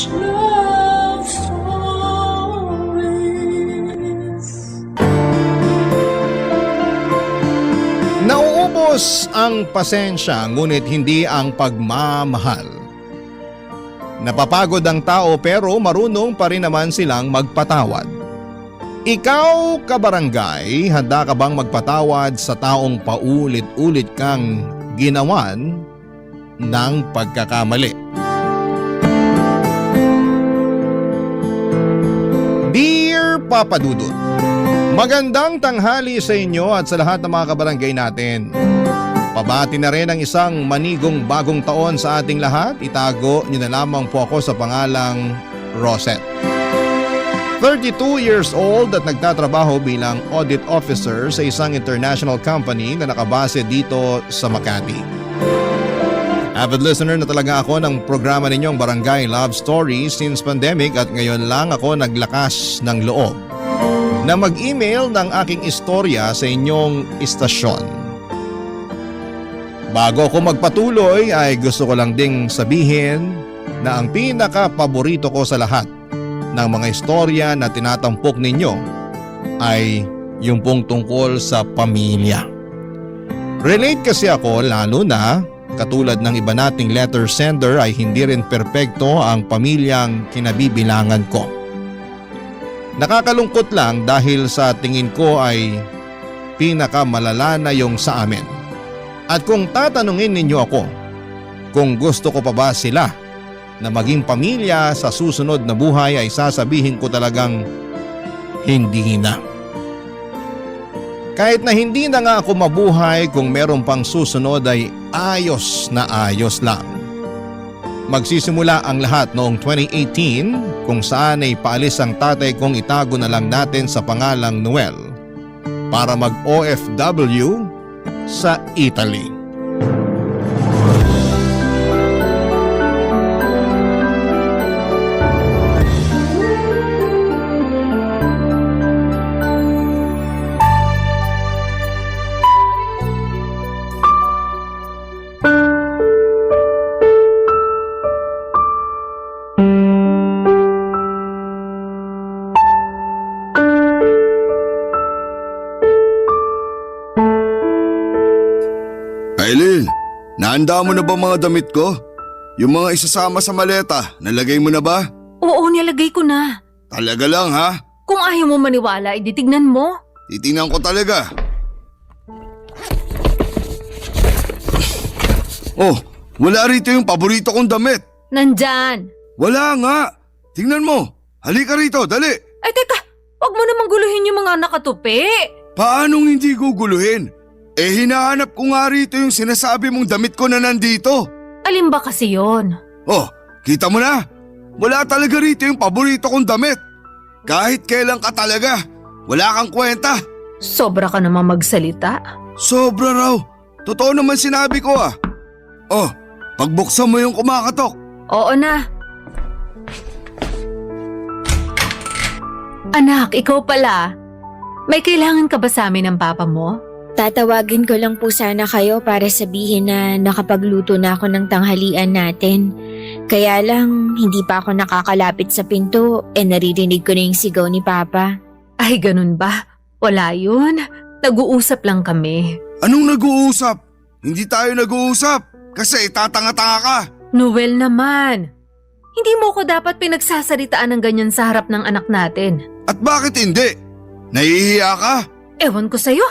love stories. Nauubos ang pasensya ngunit hindi ang pagmamahal. Napapagod ang tao pero marunong pa rin naman silang magpatawad. Ikaw, kabarangay, handa ka bang magpatawad sa taong paulit-ulit kang ginawan ng pagkakamali? Dear Papa Dudut, magandang tanghali sa inyo at sa lahat ng mga kabarangay natin. Pabati na rin ang isang manigong bagong taon sa ating lahat. Itago niyo na lamang po ako sa pangalang Rosette. 32 years old at nagtatrabaho bilang audit officer sa isang international company na nakabase dito sa Makati. Avid listener na talaga ako ng programa ninyong Barangay Love Stories since pandemic at ngayon lang ako naglakas ng loob na mag-email ng aking istorya sa inyong istasyon. Bago ako magpatuloy ay gusto ko lang ding sabihin na ang pinaka-paborito ko sa lahat ng mga istorya na tinatampok ninyo ay yung pong tungkol sa pamilya. Relate kasi ako lalo na katulad ng iba nating letter sender ay hindi rin perpekto ang pamilyang kinabibilangan ko. Nakakalungkot lang dahil sa tingin ko ay pinakamalala na yung sa amin. At kung tatanungin ninyo ako kung gusto ko pa ba sila na maging pamilya sa susunod na buhay ay sasabihin ko talagang hindi na. Kahit na hindi na nga ako mabuhay kung meron pang susunod ay ayos na ayos lang. Magsisimula ang lahat noong 2018 kung saan ay paalis ang tatay kong itago na lang natin sa pangalang Noel para mag-OFW sa Italy. Aileen, nahanda mo na ba mga damit ko? Yung mga isasama sa maleta, nalagay mo na ba? Oo, nilagay ko na. Talaga lang ha? Kung ayaw mo maniwala, ititignan mo. Titingnan ko talaga. Oh, wala rito yung paborito kong damit. Nandyan. Wala nga. Tingnan mo. Halika rito, dali. Ay teka, wag mo namang guluhin yung mga nakatupi. Paanong hindi guguluhin? Eh hinahanap ko nga rito yung sinasabi mong damit ko na nandito. Alin ba kasi yon? Oh, kita mo na? Wala talaga rito yung paborito kong damit. Kahit kailan ka talaga, wala kang kwenta. Sobra ka naman magsalita. Sobra raw. Totoo naman sinabi ko ah. Oh, pagbuksan mo yung kumakatok. Oo na. Anak, ikaw pala. May kailangan ka ba sa amin ng papa mo? Tatawagin ko lang po sana kayo para sabihin na nakapagluto na ako ng tanghalian natin. Kaya lang, hindi pa ako nakakalapit sa pinto naririnig ko na yung sigaw ni Papa. Ay, ganun ba? Wala yun. Nag-uusap lang kami. Anong nag-uusap? Hindi tayo nag-uusap kasi tatanga-tanga ka. Noel naman. Hindi mo ko dapat pinagsasalitaan ng ganyan sa harap ng anak natin. At bakit hindi? Nahihiya ka? Ewan ko sa'yo.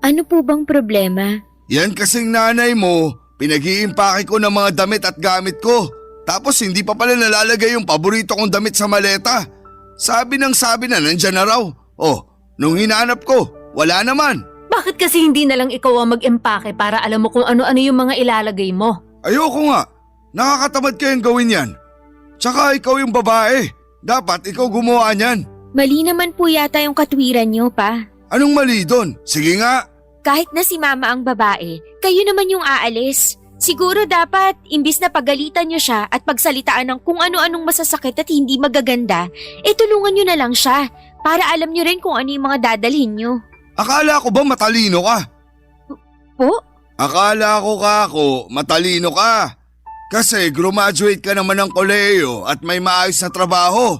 Ano po bang problema? Yan kasing nanay mo, pinag-iimpake ko ng mga damit at gamit ko. Tapos hindi pa pala nalalagay yung paborito kong damit sa maleta. Sabi na nandyan na raw. Oh, nung hinanap ko, wala naman. Bakit kasi hindi na lang ikaw ang mag-empake para alam mo kung ano-ano yung mga ilalagay mo? Ayoko nga. Nakakatamad kayang gawin yan. Tsaka ikaw yung babae. Dapat ikaw gumawa niyan. Mali naman po yata yung katwiran niyo, Pa. Anong mali doon? Sige nga. Kahit na si Mama ang babae, kayo naman yung aalis. Siguro dapat, imbis na pagalitan niyo siya at pagsalitaan ng kung ano-anong masasakit at hindi magaganda, tulungan niyo na lang siya para alam niyo rin kung ano yung mga dadalhin niyo. Akala ko ba matalino ka? Po? Akala ko matalino ka. Kasi graduate ka naman ng kolehiyo at may maayos na trabaho.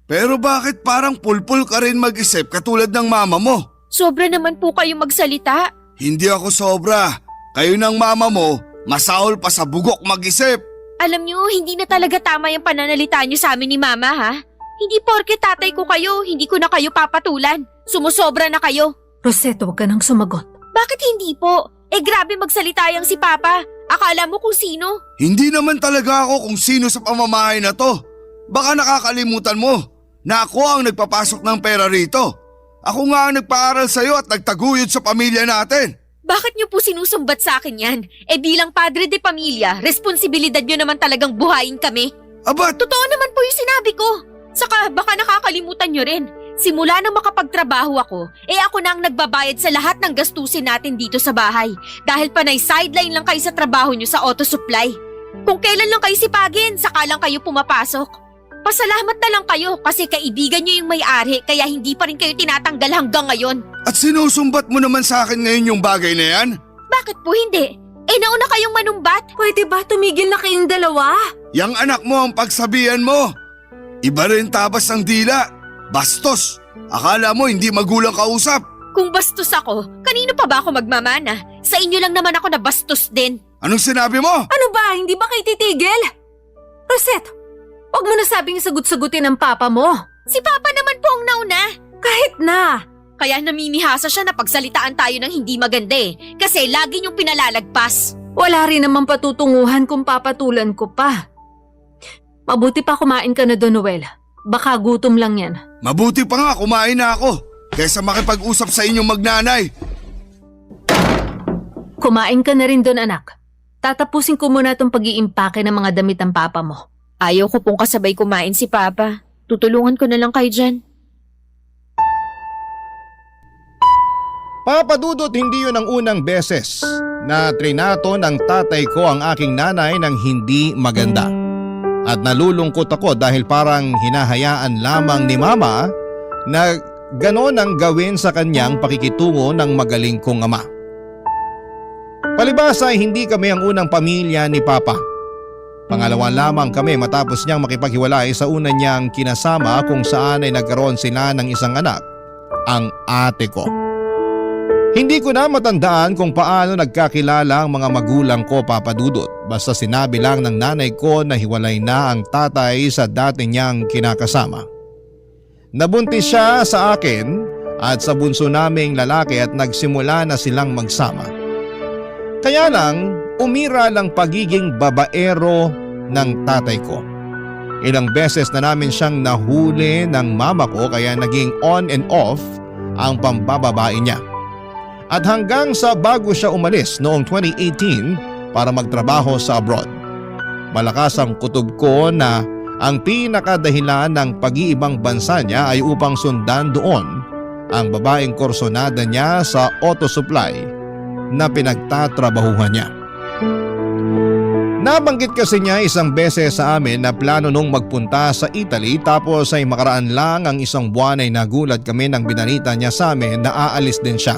Pero bakit parang pulpul ka rin mag-isip katulad ng mama mo? Sobra naman po kayo magsalita. Hindi ako sobra. Kayo ng mama mo, masahol pa sa bugok mag-isip. Alam niyo, hindi na talaga tama yung pananalita niyo sa amin ni Mama, ha? Hindi porke tatay ko kayo, hindi ko na kayo papatulan. Sumusobra na kayo. Rosette, huwag ka nang sumagot. Bakit hindi po? Grabe magsalita yang si Papa. Akala mo kung sino? Hindi naman talaga ako kung sino sa pamamahay na to. Baka nakakalimutan mo na ako ang nagpapasok ng pera rito. Ako nga ang nagpaaral sa'yo at nagtaguyod sa pamilya natin. Bakit niyo po sinusumbat sa akin yan? Bilang padre de pamilya, responsibilidad niyo naman talagang buhayin kami. Aba, Totoo naman po yung sinabi ko. Saka baka nakakalimutan niyo rin. Simula nang makapagtrabaho ako, ako na ang nagbabayad sa lahat ng gastusin natin dito sa bahay. Dahil panay sideline lang kayo sa trabaho niyo sa auto supply. Kung kailan lang kayo sipagin, saka lang kayo pumapasok. Pasalamat na lang kayo kasi kaibigan niyo yung may-ari kaya hindi pa rin kayo tinatanggal hanggang ngayon. at sinusumbat mo naman sa akin ngayon yung bagay na yan? Bakit po hindi? Nauna kayong manumbat. Pwede ba tumigil na kayong dalawa? Yang anak mo ang pagsabihan mo. Iba rin tabas ng dila. Bastos. Akala mo hindi magulang kausap. Kung bastos ako, kanino pa ba ako magmamana? Sa inyo lang naman ako na bastos din. Anong sinabi mo? Ano ba? Hindi ba kayo titigil? Rosette, huwag mo na sabing sagot-sagutin ng papa mo. Si Papa naman po ang nauna. Kahit na. Kaya namimihasa siya na pagsalitaan tayo ng hindi maganda kasi lagi niyong pinalalagpas. Wala rin naman patutunguhan kung papatulan ko pa. Mabuti pa kumain ka na doon, Noel. Baka gutom lang yan. Mabuti pa nga kumain na ako kaysa makipag-usap sa inyong magnanay. Kumain ka na rin doon, anak. Tatapusin ko muna itong pag-iimpake ng mga damit ng papa mo. Ayaw ko pong kasabay kumain si Papa. Tutulungan ko na lang kayo dyan. Papadudot, hindi yun ang unang beses na trinato ng tatay ko ang aking nanay ng hindi maganda. At nalulungkot ako dahil parang hinahayaan lamang ni mama na ganon ang gawin sa kanyang pakikitungo ng magaling kong ama. Palibhasa ay hindi kami ang unang pamilya ni Papa. Pangalawa lamang kami matapos niyang makipaghiwalay sa una niyang kinasama kung saan ay nagkaroon sila ng isang anak, ang ate ko. Hindi ko na matandaan kung paano nagkakilala ang mga magulang ko, Papadudot. Basta sinabi lang ng nanay ko na hiwalay na ang tatay sa dati niyang kinakasama. Nabuntis siya sa akin at sa bunso naming lalaki at nagsimula na silang magsama. Kaya lang, umira lang pagiging babaero ng tatay ko. Ilang beses na namin siyang nahuli ng mama ko kaya naging on and off ang pambababae niya. At hanggang sa bago siya umalis noong 2018 para magtrabaho sa abroad. Malakas ang kutob ko na ang pinakadahilan ng pag-iibang bansa niya ay upang sundan doon ang babaeng korsonada niya sa auto supply na pinagtatrabahuhan niya. Nabanggit kasi niya isang beses sa amin na plano nung magpunta sa Italy tapos ay makaraan lang ang isang buwan ay nagulat kami nang binalita niya sa amin na aalis din siya.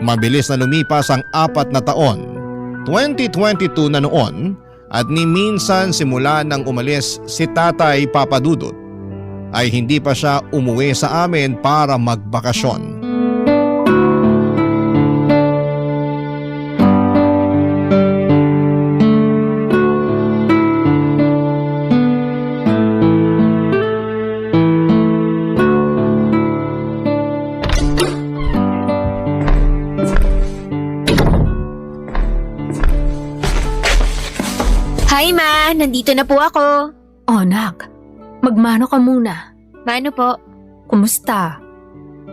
Mabilis na lumipas ang 4 na taon, 2022 na noon at ni minsan simula nang umalis si Tatay Papadudot ay hindi pa siya umuwi sa amin para magbakasyon. Hi Ma, nandito na po ako. Oh, nak. Magmano ka muna. Mano po? Kumusta?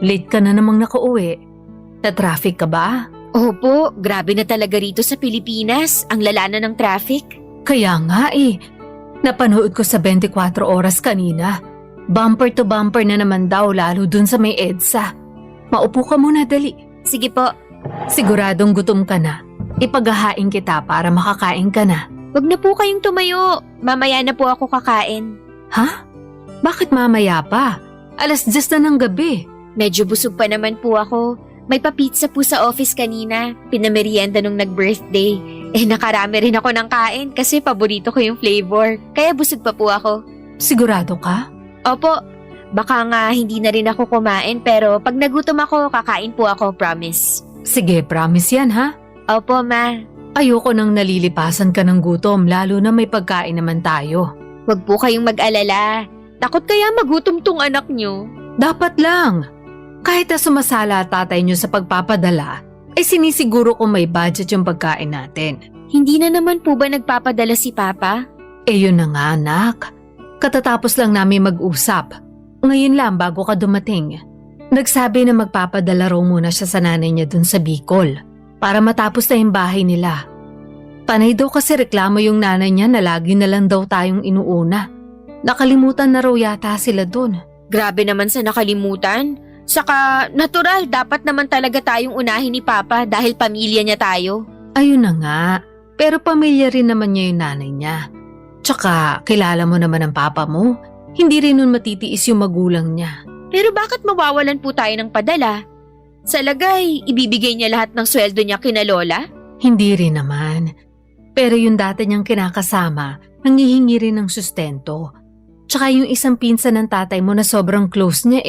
Late ka na namang nakauwi. Na-traffic ka ba? Opo, grabe na talaga rito sa Pilipinas. Ang lala na ng traffic. Kaya nga Napanood ko sa 24 oras kanina. Bumper to bumper na naman daw lalo dun sa may EDSA. Maupo ka muna dali. Sige po. Siguradong gutom ka na. Ipaghahain kita para makakain ka na. Wag na po kayong tumayo. Mamaya na po ako kakain. Ha? Bakit mamaya pa? 10:00 na ng gabi. Medyo busog pa naman po ako. May pa-pizza po sa office kanina. Pinamerienda nung nag-birthday. Nakarami rin ako ng kain kasi paborito ko yung flavor. Kaya busog pa po ako. Sigurado ka? Opo, baka nga hindi na rin ako kumain pero pag nagutom ako, kakain po ako, promise. Sige, promise yan ha? Opo, ma. Ayoko nang nalilipasan ka ng gutom lalo na may pagkain naman tayo. Huwag po kayong mag-alala. Takot kaya magutom tong anak nyo. Dapat lang. Kahit na sumasala tatay niyo sa pagpapadala, ay sinisiguro kung may budget yung pagkain natin. Hindi na naman po ba nagpapadala si Papa? Yun na nga anak. Katatapos lang namin mag-usap. Ngayon lang bago ka dumating. Nagsabi na magpapadala raw muna siya sa nanay niya dun sa Bicol para matapos na yung bahay nila. Panay daw kasi reklamo yung nanay niya na lagi na lang daw tayong inuuna. Nakalimutan na raw yata sila dun. Grabe naman sa nakalimutan. Saka natural, dapat naman talaga tayong unahin ni Papa dahil pamilya niya tayo. Ayun na nga, pero pamilya rin naman niya yung nanay niya. Tsaka kilala mo naman ang papa mo, hindi rin nun matitiis yung magulang niya. Pero bakit mawawalan po tayo ng padala? Sa lagay, ibibigay niya lahat ng sweldo niya kina Lola? Hindi rin naman. Pero yung dati niyang kinakasama, nangihingi rin ng sustento. Tsaka yung isang pinsan ng tatay mo na sobrang close niya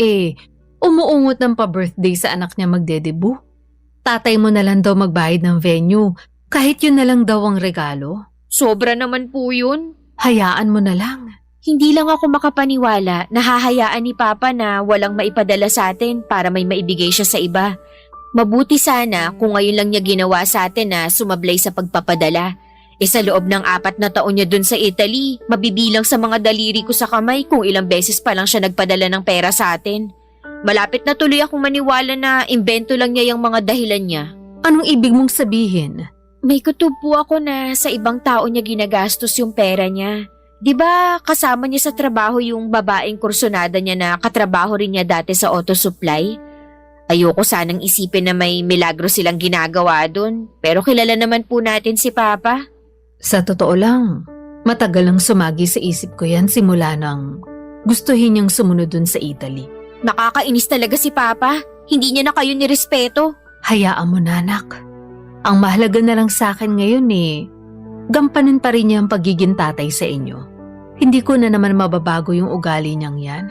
umuungot ng pa-birthday sa anak niya magdedebu. Tatay mo na lang daw magbayad ng venue, kahit yun na lang daw ang regalo. Sobra naman po yun. Hayaan mo na lang. Hindi lang ako makapaniwala na hahayaan ni Papa na walang maipadala sa atin para may maibigay siya sa iba. Mabuti sana kung ngayon lang niya ginawa sa atin na sumablay sa pagpapadala. Sa loob ng 4 na taon niya dun sa Italy, mabibilang sa mga daliri ko sa kamay kung ilang beses pa lang siya nagpadala ng pera sa atin. Malapit na tuloy akong maniwala na imbento lang niya yung mga dahilan niya. Anong ibig mong sabihin? May kutob po ako na sa ibang tao niya ginagastos yung pera niya. 'Di ba kasama niya sa trabaho yung babaeng kursunada niya na katrabaho rin niya dati sa auto supply? Ayoko sanang isipin na may milagro silang ginagawa dun. Pero kilala naman po natin si Papa. Sa totoo lang, matagal lang sumagi sa isip ko yan simula nang gustuhin niyang sumunod dun sa Italy. Nakakainis talaga si Papa. Hindi niya na kayo nirespeto. Hayaan mo na anak. Ang mahalaga na lang sa akin ngayon gampanan pa rin niya ang pagiging tatay sa inyo. Hindi ko na naman mababago yung ugali niyang yan.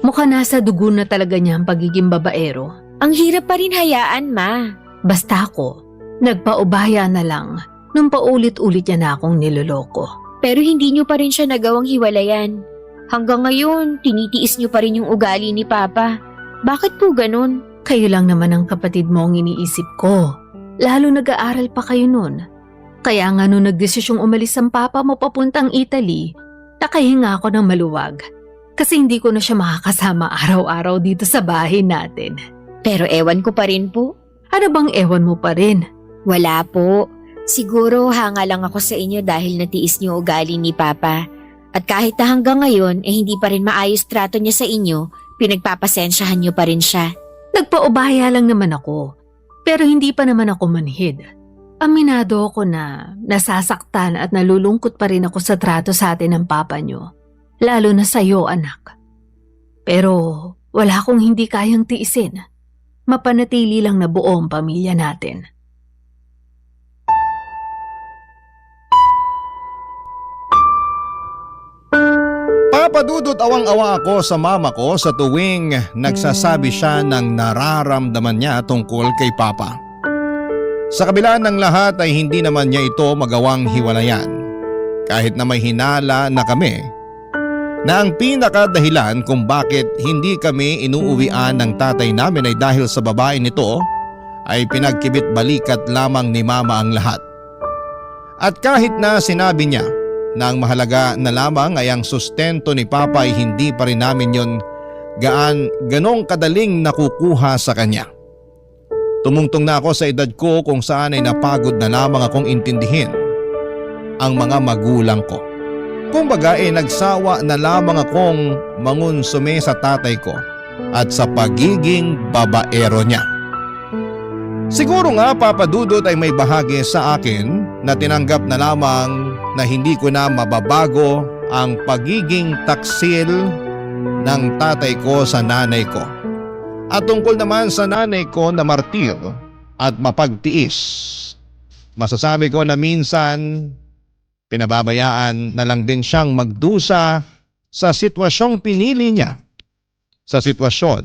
Mukha nasa dugo na talaga niya ang pagiging babaero. Ang hirap pa rin hayaan, Ma. Basta ako, nagpaubaya na lang nung paulit-ulit niya na akong niloloko. Pero hindi niyo pa rin siya nagawang hiwalayan. Hanggang ngayon, tinitiis niyo pa rin yung ugali ni Papa. Bakit po ganun? Kayo lang naman ang kapatid mo ang iniisip ko. Lalo nag-aaral pa kayo nun. Kaya nga nung nagdesisyong umalis ang papa mo papuntang Italy, nakahinga ako ng maluwag. Kasi hindi ko na siya makakasama araw-araw dito sa bahay natin. Pero ewan ko pa rin po. Ano bang ewan mo pa rin? Wala po. Siguro hanga lang ako sa inyo dahil natiis niyo ugali ni Papa. At kahit na hanggang ngayon hindi pa rin maayos trato niya sa inyo, pinagpapasensyahan niyo pa rin siya. Nagpaubaya lang naman ako, pero hindi pa naman ako manhid. Aminado ako na nasasaktan at nalulungkot pa rin ako sa trato sa atin ng papa niyo, lalo na sa'yo anak. Pero wala akong hindi kayang tiisin. Mapanatili lang na buo ang pamilya natin. Papadudot awang-awa ako sa mama ko sa tuwing nagsasabi siya ng nararamdaman niya tungkol kay Papa. Sa kabila ng lahat ay hindi naman niya ito magawang hiwalayan. Kahit na may hinala na kami na ang pinakadahilan kung bakit hindi kami inuuwian ng tatay namin ay dahil sa babae nito ay pinagkibit balikat lamang ni mama ang lahat. At kahit na sinabi niya na ang mahalaga na lamang ay ang sustento ni Papa ay hindi pa rin namin yon ganong kadaling nakukuha sa kanya. Tumungtong na ako sa edad ko kung saan ay napagod na lamang akong intindihin ang mga magulang ko. Kumbaga nagsawa na lamang akong mangunsume sa tatay ko at sa pagiging babaero niya. Siguro nga papadudot ay may bahagi sa akin na tinanggap na lamang na hindi ko na mababago ang pagiging taksil ng tatay ko sa nanay ko. At tungkol naman sa nanay ko na martir at mapagtiis, Masasabi ko na minsan pinababayaan na lang din siyang magdusa sa sitwasyong pinili niya. Sa sitwasyon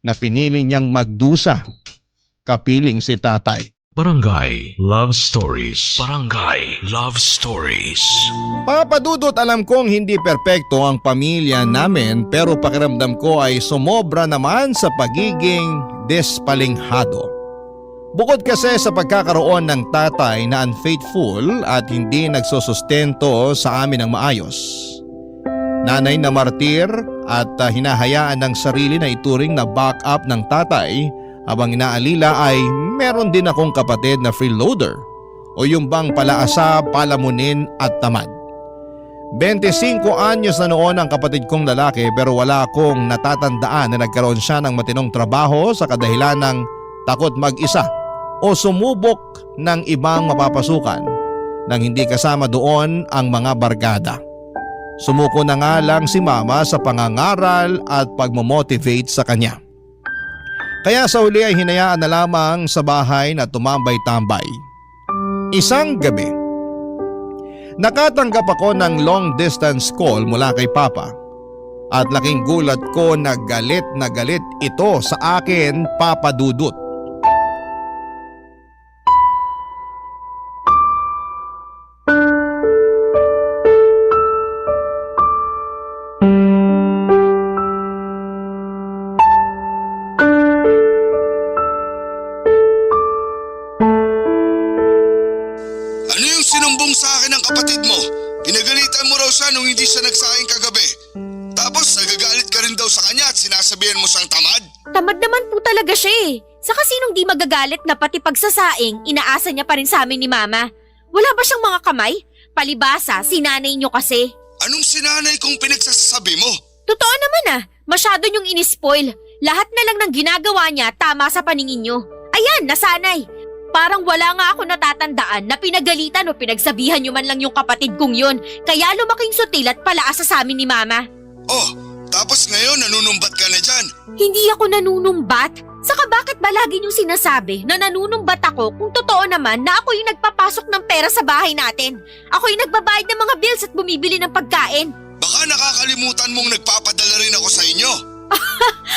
na pinili niyang magdusa kapiling si tatay. Barangay Love Stories. Barangay Love Stories. Papa Dudut, alam kong hindi perpekto ang pamilya namin pero pakiramdam ko ay sumobra naman sa pagiging despalinghado. Bukod kasi sa pagkakaroon ng tatay na unfaithful at hindi nagsusustento sa amin ng maayos. Nanay na martir at hinahayaan ng sarili na ituring na backup ng tatay habang inaalila ay meron din akong kapatid na freeloader o yung bang palaasa, palamunin at tamad. 25 anyos na noon ang kapatid kong lalaki pero wala akong natatandaan na nagkaroon siya ng matinong trabaho sa kadahilan ng takot mag-isa o sumubok ng ibang mapapasukan nang hindi kasama doon ang mga barkada. Sumuko na nga lang si mama sa pangangaral at pagmomotivate sa kanya. Kaya sa huli ay hinayaan na lamang sa bahay na tumambay-tambay. Isang gabi, nakatanggap ako ng long distance call mula kay Papa at laking gulat ko na galit ito sa akin, Papa Dudut. Ano yung sinumbong sa akin ng kapatid mo? Pinagalitan mo raw siya nung hindi siya nagsaing kagabi. Tapos nagagalit ka rin daw sa kanya at sinasabihan mo siyang tamad? Tamad naman po talaga siya eh. Saka sinong di magagalit na pati pagsasaing, inaasa niya pa rin sa amin ni Mama. Wala ba siyang mga kamay? Palibasa, sinanay niyo kasi. Anong sinanay kong pinagsasabi mo? Totoo naman ah, masyado niyong inispoil. Lahat na lang ng ginagawa niya tama sa paningin niyo. Ayan, nasanay. Parang wala nga ako natatandaan na pinagalitan o pinagsabihan niyo man lang yung kapatid kong yun. Kaya lumaking sutil at palaasa sa amin ni Mama. Oh, tapos ngayon nanunumbat ka na dyan. Hindi ako nanunumbat. Saka bakit ba lagi niyong sinasabi na nanunumbat ako kung totoo naman na ako yung nagpapasok ng pera sa bahay natin? Ako yung nagbabayad ng mga bills at bumibili ng pagkain. Baka nakakalimutan mong nagpapadala rin ako sa inyo.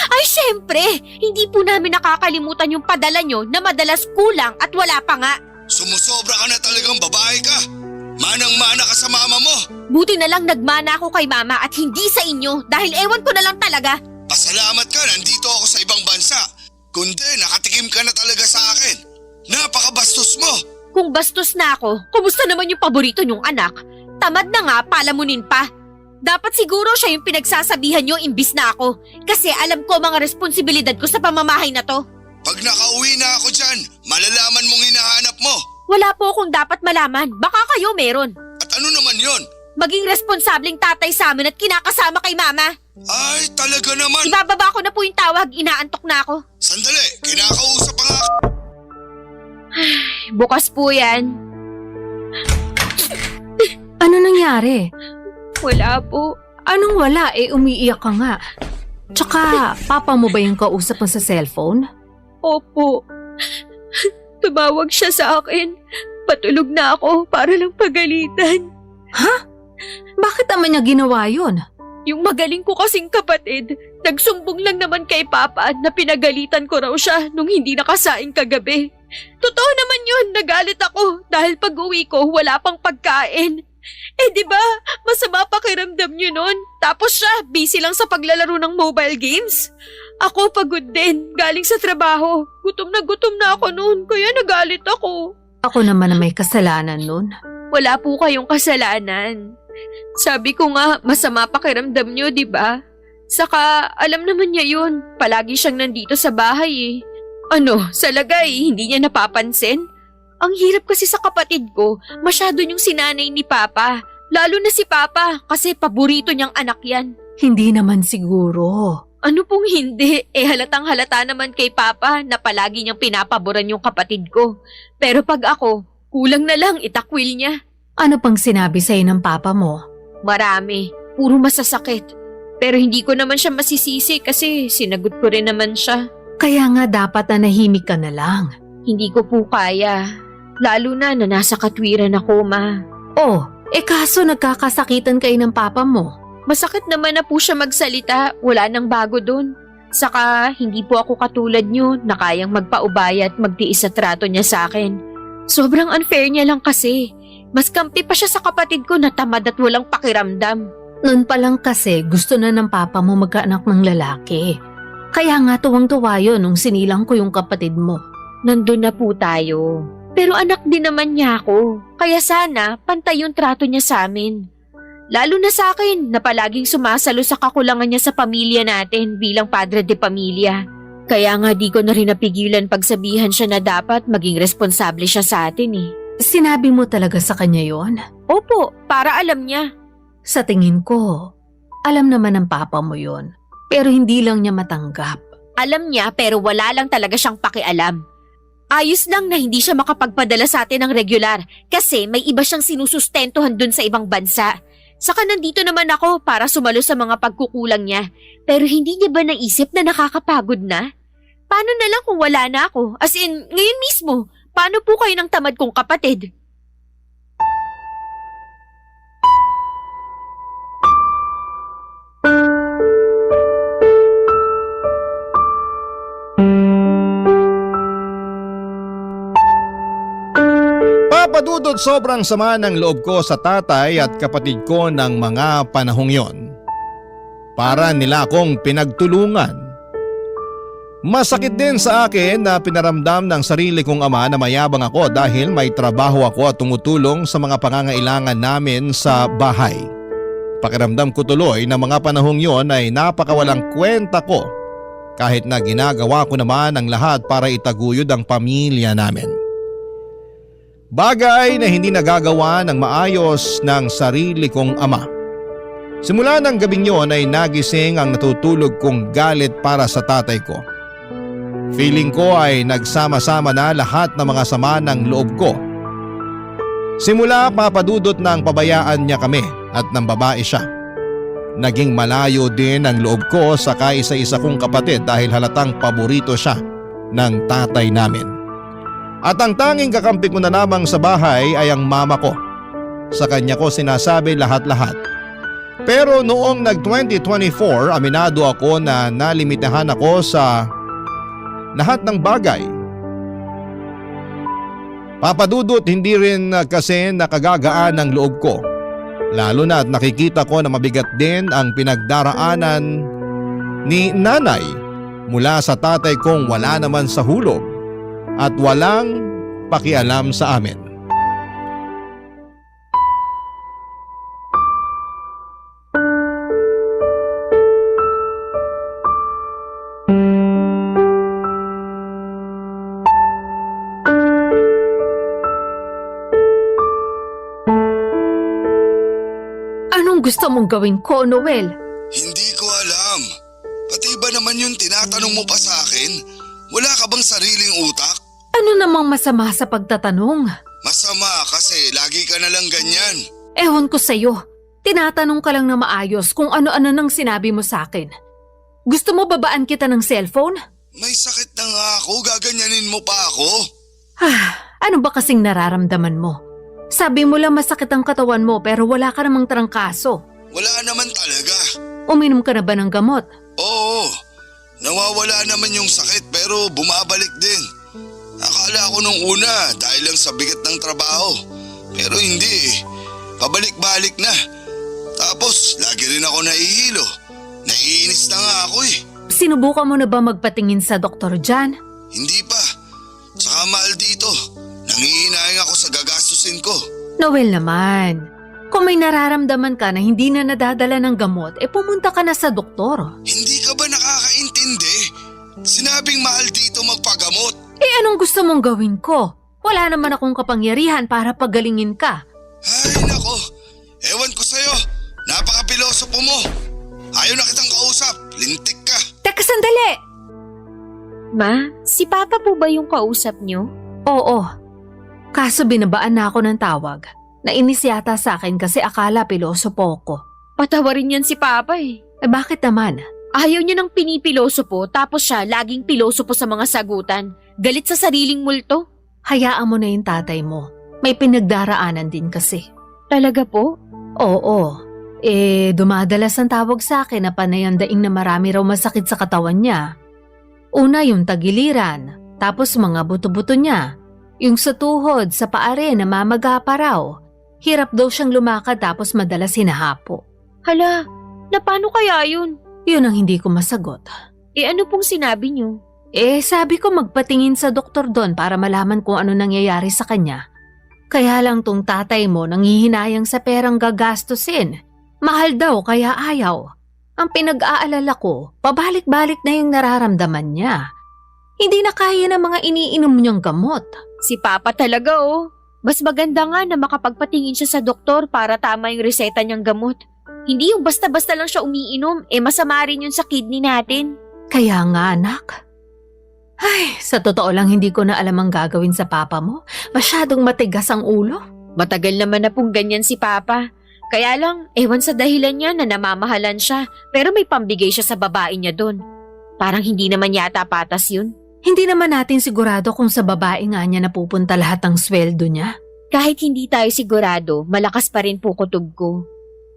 Ay syempre, hindi po namin nakakalimutan yung padala nyo na madalas kulang at wala pa nga. Sumusobra ka na talagang babae ka. Manang-mana ka sa mama mo. Buti na lang nagmana ako kay Mama at hindi sa inyo dahil ewan ko na lang talaga. Pasalamat ka, nandito ako sa ibang bansa. Kundi nakatikim ka na talaga sa akin. Napakabastos mo. Kung bastos na ako, kumusta naman yung paborito nyong anak? Tamad na nga, palamunin pa. Dapat siguro siya yung pinagsasabihan nyo imbis na ako. Kasi alam ko mga responsibilidad ko sa pamamahay na to. Pag nakauwi na ako dyan, malalaman mong hinahanap mo. Wala po akong dapat malaman. Baka kayo meron. At ano naman yon? Maging responsabling tatay sa amin at kinakasama kay Mama. Ay, talaga naman. Ibababa ko na po yung tawag. Inaantok na ako. Sandali, kinakausap pa nga. Bukas po yan. Ano nangyari? Wala po. Anong wala? Umiiyak ka nga. Tsaka, papa mo ba yung kausap mo sa cellphone? Opo. Tumawag siya sa akin. Patulog na ako para lang pagalitan. Bakit naman niya ginawa yun? Yung magaling ko kasing kapatid, nagsumbong lang naman kay Papa na pinagalitan ko raw siya nung hindi nakasaing kagabi. Totoo naman yun, nagalit ako dahil pag-uwi ko wala pang pagkain. Di ba, masama pakiramdam niyo nun. Tapos siya, busy lang sa paglalaro ng mobile games. Ako pagod din, galing sa trabaho. Gutom na ako noon, kaya nagalit ako. Ako naman na may kasalanan nun. Wala po kayong kasalanan. Sabi ko nga, masama pakiramdam niyo, di ba? Saka, alam naman niya yun. Palagi siyang nandito sa bahay eh. Ano, sa lagay, hindi niya napapansin? Ang hirap kasi sa kapatid ko, masyado niyong sinanay ni Papa. Lalo na si Papa, kasi paborito niyang anak yan. Hindi naman siguro. Ano pong hindi? Halatang halata naman kay Papa na palagi niyang pinapaboran yung kapatid ko. Pero pag ako, kulang na lang itakwil niya. Ano pang sinabi sa'yo ng papa mo? Marami. Puro masasakit. Pero hindi ko naman siya masisisi kasi sinagot ko rin naman siya. Kaya nga dapat na nahimik ka na lang. Hindi ko po kaya. Lalo na nasa katwiran ako, Ma. Oh, kaso nagkakasakitan kayo ng papa mo. Masakit naman na po siya magsalita, wala nang bago dun. Saka hindi po ako katulad niyo na kayang magpaubaya at magtiis sa trato niya sa akin. Sobrang unfair niya lang kasi. Mas kampi pa siya sa kapatid ko na tamad at walang pakiramdam. Noon pa lang kasi gusto na ng papa mo magkaanak ng lalaki. Kaya nga tuwang-tuwa yun nung sinilang ko yung kapatid mo. Nandun na po tayo. Pero anak din naman niya ako. Kaya sana pantay yung trato niya sa amin. Lalo na sa akin na palaging sumasalo sa kakulangan niya sa pamilya natin bilang padre de pamilya. Kaya nga di ko na rin napigilan pagsabihan siya na dapat maging responsable siya sa atin eh. Sinabi mo talaga sa kanya yon? Opo, para alam niya. Sa tingin ko, alam naman ng papa mo yon. Pero hindi lang niya matanggap. Alam niya pero wala lang talaga siyang pakialam. Ayos lang na hindi siya makapagpadala sa atin ng regular kasi may iba siyang sinusustentuhan dun sa ibang bansa. Saka nandito naman ako para sumalo sa mga pagkukulang niya. Pero hindi niya ba naisip na nakakapagod na? Paano na lang kung wala na ako? As in, ngayon mismo, paano po kayo ng tamad kong kapatid? Papadudod sobrang sama ng loob ko sa tatay at kapatid ko ng mga panahong yon. Para nila akong pinagtulungan. Masakit din sa akin na pinaramdam ng sarili kong ama na mayabang ako dahil may trabaho ako at tumutulong sa mga pangangailangan namin sa bahay. Pakiramdam ko tuloy na mga panahong yon ay napakawalang kwenta ko kahit na ginagawa ko naman ang lahat para itaguyod ang pamilya namin. Bagay na hindi nagagawa ng maayos ng sarili kong ama. Simula ng gabing yon ay nagising ang natutulog kong galit para sa tatay ko. Feeling ko ay nagsama-sama na lahat ng mga sama ng loob ko. Simula papadudot ng pabayaan niya kami at ng babae siya. Naging malayo din ang loob ko sa kaisa-isa kong kapatid dahil halatang paborito siya ng tatay namin. At ang tanging kakampi ko na lamang sa bahay ay ang mama ko. Sa kanya ko sinasabi lahat-lahat. Pero noong nag-2024, aminado ako na nalimitahan ako sa lahat ng bagay. Papadudot hindi rin kasi nakagagaan ang loob ko. Lalo na at nakikita ko na mabigat din ang pinagdaraanan ni nanay mula sa tatay kong wala naman sa hulog at walang pakialam sa amin. Anong gusto mong gawin ko, Noel? Hindi ko alam. Pati ba naman yung tinatanong mo pa sa akin? Wala ka bang sariling utak? Ano namang masama sa pagtatanong? Masama kasi lagi ka na lang ganyan. Ewan ko sa'yo. Tinatanong ka lang na maayos kung ano-ano nang sinabi mo sa akin. Gusto mo babaan kita ng cellphone? May sakit na nga ako, gaganyanin mo pa ako? Ano ba kasing nararamdaman mo? Sabi mo lang masakit ang katawan mo pero wala ka namang trangkaso. Wala naman talaga. Uminom ka na ba ng gamot? Oo, nawawala naman yung sakit pero bumabalik din. Akala ko nung una dahil lang sa bigat ng trabaho. Pero hindi eh. Pabalik-balik na. Tapos lagi rin ako nahihilo. Naiinis na nga ako eh. Sinubukan mo na ba magpatingin sa doktor dyan? Hindi pa. Saka mahal dito. Nangihinayang ako sa gagastusin ko. Noel naman, kung may nararamdaman ka na hindi na nadadala ng gamot, pumunta ka na sa doktor. Hindi ka ba nakakaintindi? Sinabing mahal dito magpagamot. Anong gusto mong gawin ko? Wala naman akong kapangyarihan para pagalingin ka. Ay nako, ewan ko sa'yo. Napaka-pilosopo mo. Ayaw na kitang kausap, lintik ka. Teka sandali! Ma, si Papa po ba yung kausap niyo? Oo, kaso binabaan na ako ng tawag. Nainis yata sa akin kasi akala pilosopo ko. Patawarin yan si Papa eh. Bakit naman? Ayaw niya ng pinipilosopo tapos siya laging pilosopo sa mga sagutan. Galit sa sariling multo. Hayaan mo na yung tatay mo. May pinagdaraanan din kasi. Talaga po? Oo. Dumadalas ang tawag sa akin na panay ang daing na marami raw masakit sa katawan niya. Una yung tagiliran, tapos mga buto-buto niya. Yung sa tuhod, sa paa rin, namamaga pa raw. Hirap daw siyang lumakad tapos madalas hinahapo. Hala, na paano kaya yun? Yun ang hindi ko masagot. Ano pong sinabi niyo? Sabi ko magpatingin sa doktor doon para malaman kung ano nangyayari sa kanya. Kaya lang tong tatay mo nanghihinayang sa perang gagastusin. Mahal daw kaya ayaw. Ang pinag-aalala ko, pabalik-balik na yung nararamdaman niya. Hindi na kaya ng mga iniinom niyang gamot. Si Papa talaga oh. Mas maganda nga na makapagpatingin siya sa doktor para tama yung reseta niyang gamot. Hindi yung basta-basta lang siya umiinom, masama rin yun sa kidney natin. Kaya nga anak. Ay, sa totoo lang hindi ko na alam ang gagawin sa papa mo. Masyadong matigas ang ulo. Matagal naman na pong ganyan si Papa. Kaya lang, ewan sa dahilan niya na namamahalan siya, pero may pambigay siya sa babae niya doon. Parang hindi naman yata patas yun. Hindi naman natin sigurado kung sa babae nga niya napupunta lahat ng sweldo niya. Kahit hindi tayo sigurado, malakas pa rin po kutob ko.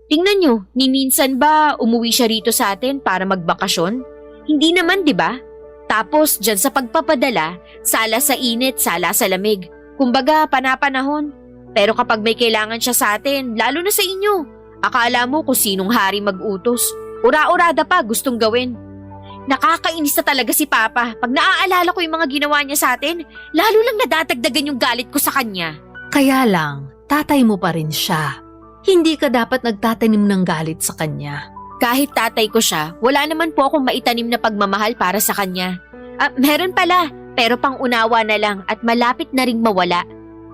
Tingnan nyo, ni minsan ba umuwi siya rito sa atin para magbakasyon? Hindi naman, di ba? Tapos, dyan sa pagpapadala, sala sa init, sala sa lamig. Kumbaga, panapanahon. Pero kapag may kailangan siya sa atin, lalo na sa inyo, akala mo kung sinong hari mag-utos. Ura-urada pa gustong gawin. Nakakainis na talaga si Papa. Pag naaalala ko yung mga ginawa niya sa atin, lalo lang nadadagdagan yung galit ko sa kanya. Kaya lang, tatay mo pa rin siya. Hindi ka dapat nagtatanim ng galit sa kanya. Kahit tatay ko siya, wala naman po akong maitanim na pagmamahal para sa kanya. Meron pala, pero pang-unawa na lang at malapit na ring mawala.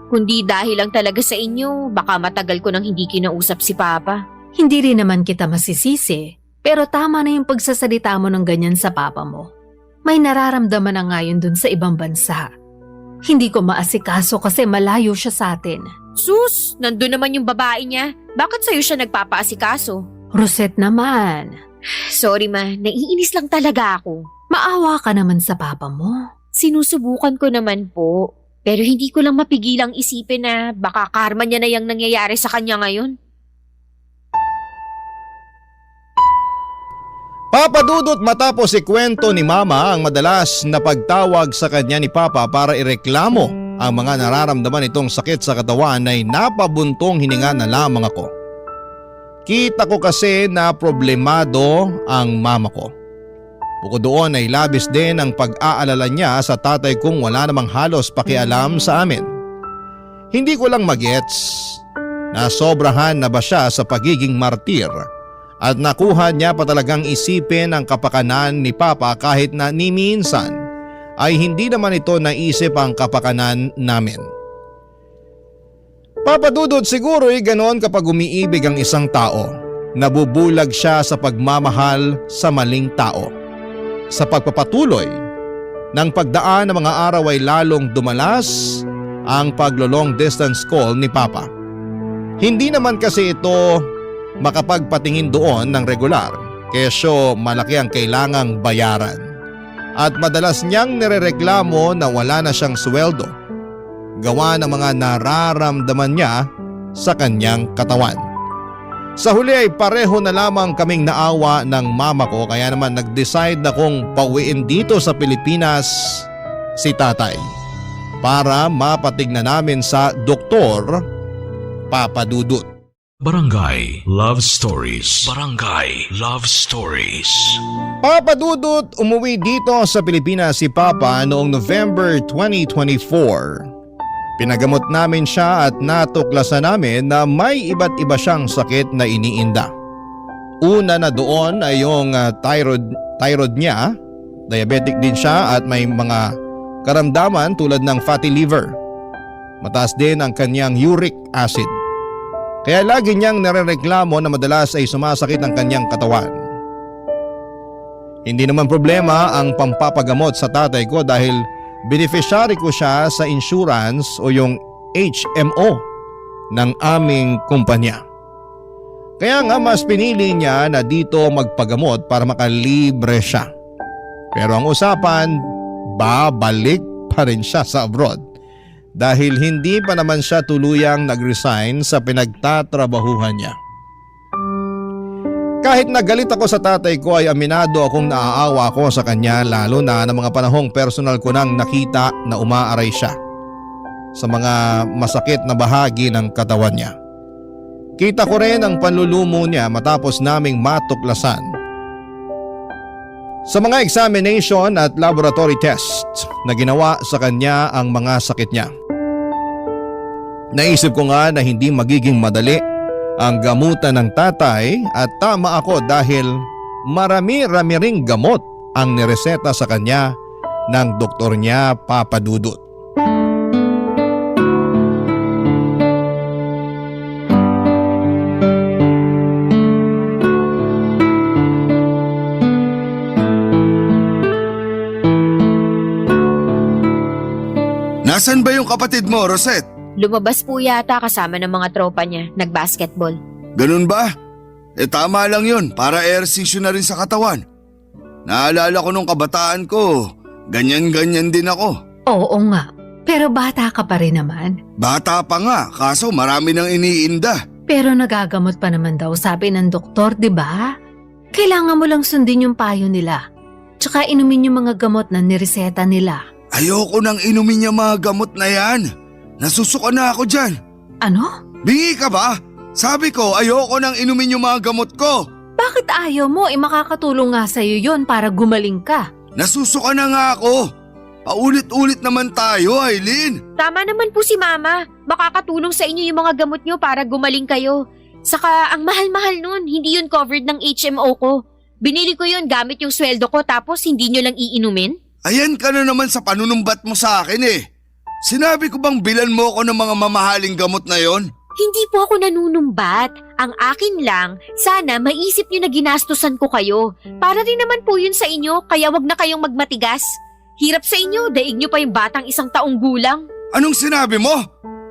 Kundi dahil lang talaga sa inyo, baka matagal ko nang hindi kinausap si Papa. Hindi rin naman kita masisisi, pero tama na yung pagsasalita mo ng ganyan sa papa mo. May nararamdaman na ngayon dun sa ibang bansa. Hindi ko maasikaso kasi malayo siya sa atin. Sus, nandun naman yung babae niya. Bakit sa'yo siya nagpapaasikaso? Rosette naman. Sorry ma, naiinis lang talaga ako. Maawa ka naman sa papa mo. Sinusubukan ko naman po. Pero hindi ko lang mapigilang isipin na baka karma niya na yung nangyayari sa kanya ngayon. Papadudot matapos ikwento ni Mama ang madalas na pagtawag sa kanya ni Papa para ireklamo ang mga nararamdaman itong sakit sa katawan ay napabuntong hininga na lamang ako. Kita ko kasi na problemado ang mama ko. Bukod doon ay labis din ang pag-aalala niya sa tatay kong wala namang halos pakialam sa amin. Hindi ko lang magets na sobrahan na ba siya sa pagiging martir at nakuha niya pa talagang isipin ang kapakanan ni Papa kahit na ni minsan ay hindi naman ito naisip ang kapakanan namin. Papadudod siguro ay ganoon kapag umiibig ang isang tao. Nabubulag siya sa pagmamahal sa maling tao. Sa pagpapatuloy ng pagdaan ng mga araw ay lalong dumalas ang paglo-long distance call ni Papa. Hindi naman kasi ito makapagpatingin doon ng regular, kesyo malaki ang kailangang bayaran. At madalas niyang nirereklamo na wala na siyang sweldo, gawa ng mga nararamdaman niya sa kanyang katawan. Sa huli ay pareho na lamang kaming naawa ng mama ko kaya naman nag-decide na kung pauwiin dito sa Pilipinas si tatay para mapatignan namin sa doktor, Papadudot. Barangay Love Stories. Barangay Love Stories. Papadudot, umuwi dito sa Pilipinas si Papa noong November 2024. Pinagamot namin siya at natuklasan namin na may iba't iba siyang sakit na iniinda. Una na doon ay yung thyroid niya, diabetic din siya at may mga karamdaman tulad ng fatty liver. Mataas din ang kanyang uric acid. Kaya lagi niyang narereklamo na madalas ay sumasakit ang kanyang katawan. Hindi naman problema ang pampapagamot sa tatay ko dahil beneficiary ko siya sa insurance o yung HMO ng aming kumpanya. Kaya nga mas pinili niya na dito magpagamot para makalibre siya. Pero ang usapan, babalik pa rin siya sa abroad. dahil hindi pa naman siya tuluyang nag-resign sa pinagtatrabahuhan niya. Kahit nagalit ako sa tatay ko ay aminado akong naaawa ko sa kanya, lalo na ng mga panahong personal ko nang nakita na umaaray siya sa mga masakit na bahagi ng katawan niya. Kita ko rin ang panlulumo niya matapos naming matuklasan sa mga examination at laboratory test na ginawa sa kanya ang mga sakit niya. Naisip ko nga na hindi magiging madali ang gamutan ng tatay at tama ako dahil marami-rami ring gamot ang nireseta sa kanya ng doktor niya, Papa Dudut. Nasaan ba yung kapatid mo, Rosette? Lumabas po yata kasama ng mga tropa niya, nag-basketball. Ganun ba? Tama lang yun, para ehersisyo na rin sa katawan. Naalala ko nung kabataan ko, ganyan-ganyan din ako. Oo nga, pero bata ka pa rin naman. Bata pa nga, kaso marami nang iniinda. Pero nagagamot pa naman daw, sabi ng doktor, di ba? Kailangan mo lang sundin yung payo nila. Tsaka inumin yung mga gamot na nireseta nila. Ayoko nang inumin yung mga gamot na yan. Nasusuka na ako dyan. Ano? Bingi ka ba? Sabi ko, ayoko nang inumin yung mga gamot ko. Bakit ayaw mo? Makakatulong nga sa'yo yun para gumaling ka. Nasusuka na nga ako. Paulit-ulit naman tayo, Aileen. Tama naman po si Mama. Makakatulong sa inyo yung mga gamot nyo para gumaling kayo. Saka ang mahal-mahal nun, hindi yun covered ng HMO ko. Binili ko yun gamit yung sweldo ko tapos hindi nyo lang iinumin? Ayan ka na naman sa panunumbat mo sa akin eh. Sinabi ko bang bilan mo ako ng mga mamahaling gamot na yon? Hindi po ako nanunumbat. Ang akin lang, sana maisip nyo na ginastusan ko kayo. Para rin naman po yun sa inyo, kaya wag na kayong magmatigas. Hirap sa inyo, daig nyo pa yung batang 1 taong gulang. Anong sinabi mo?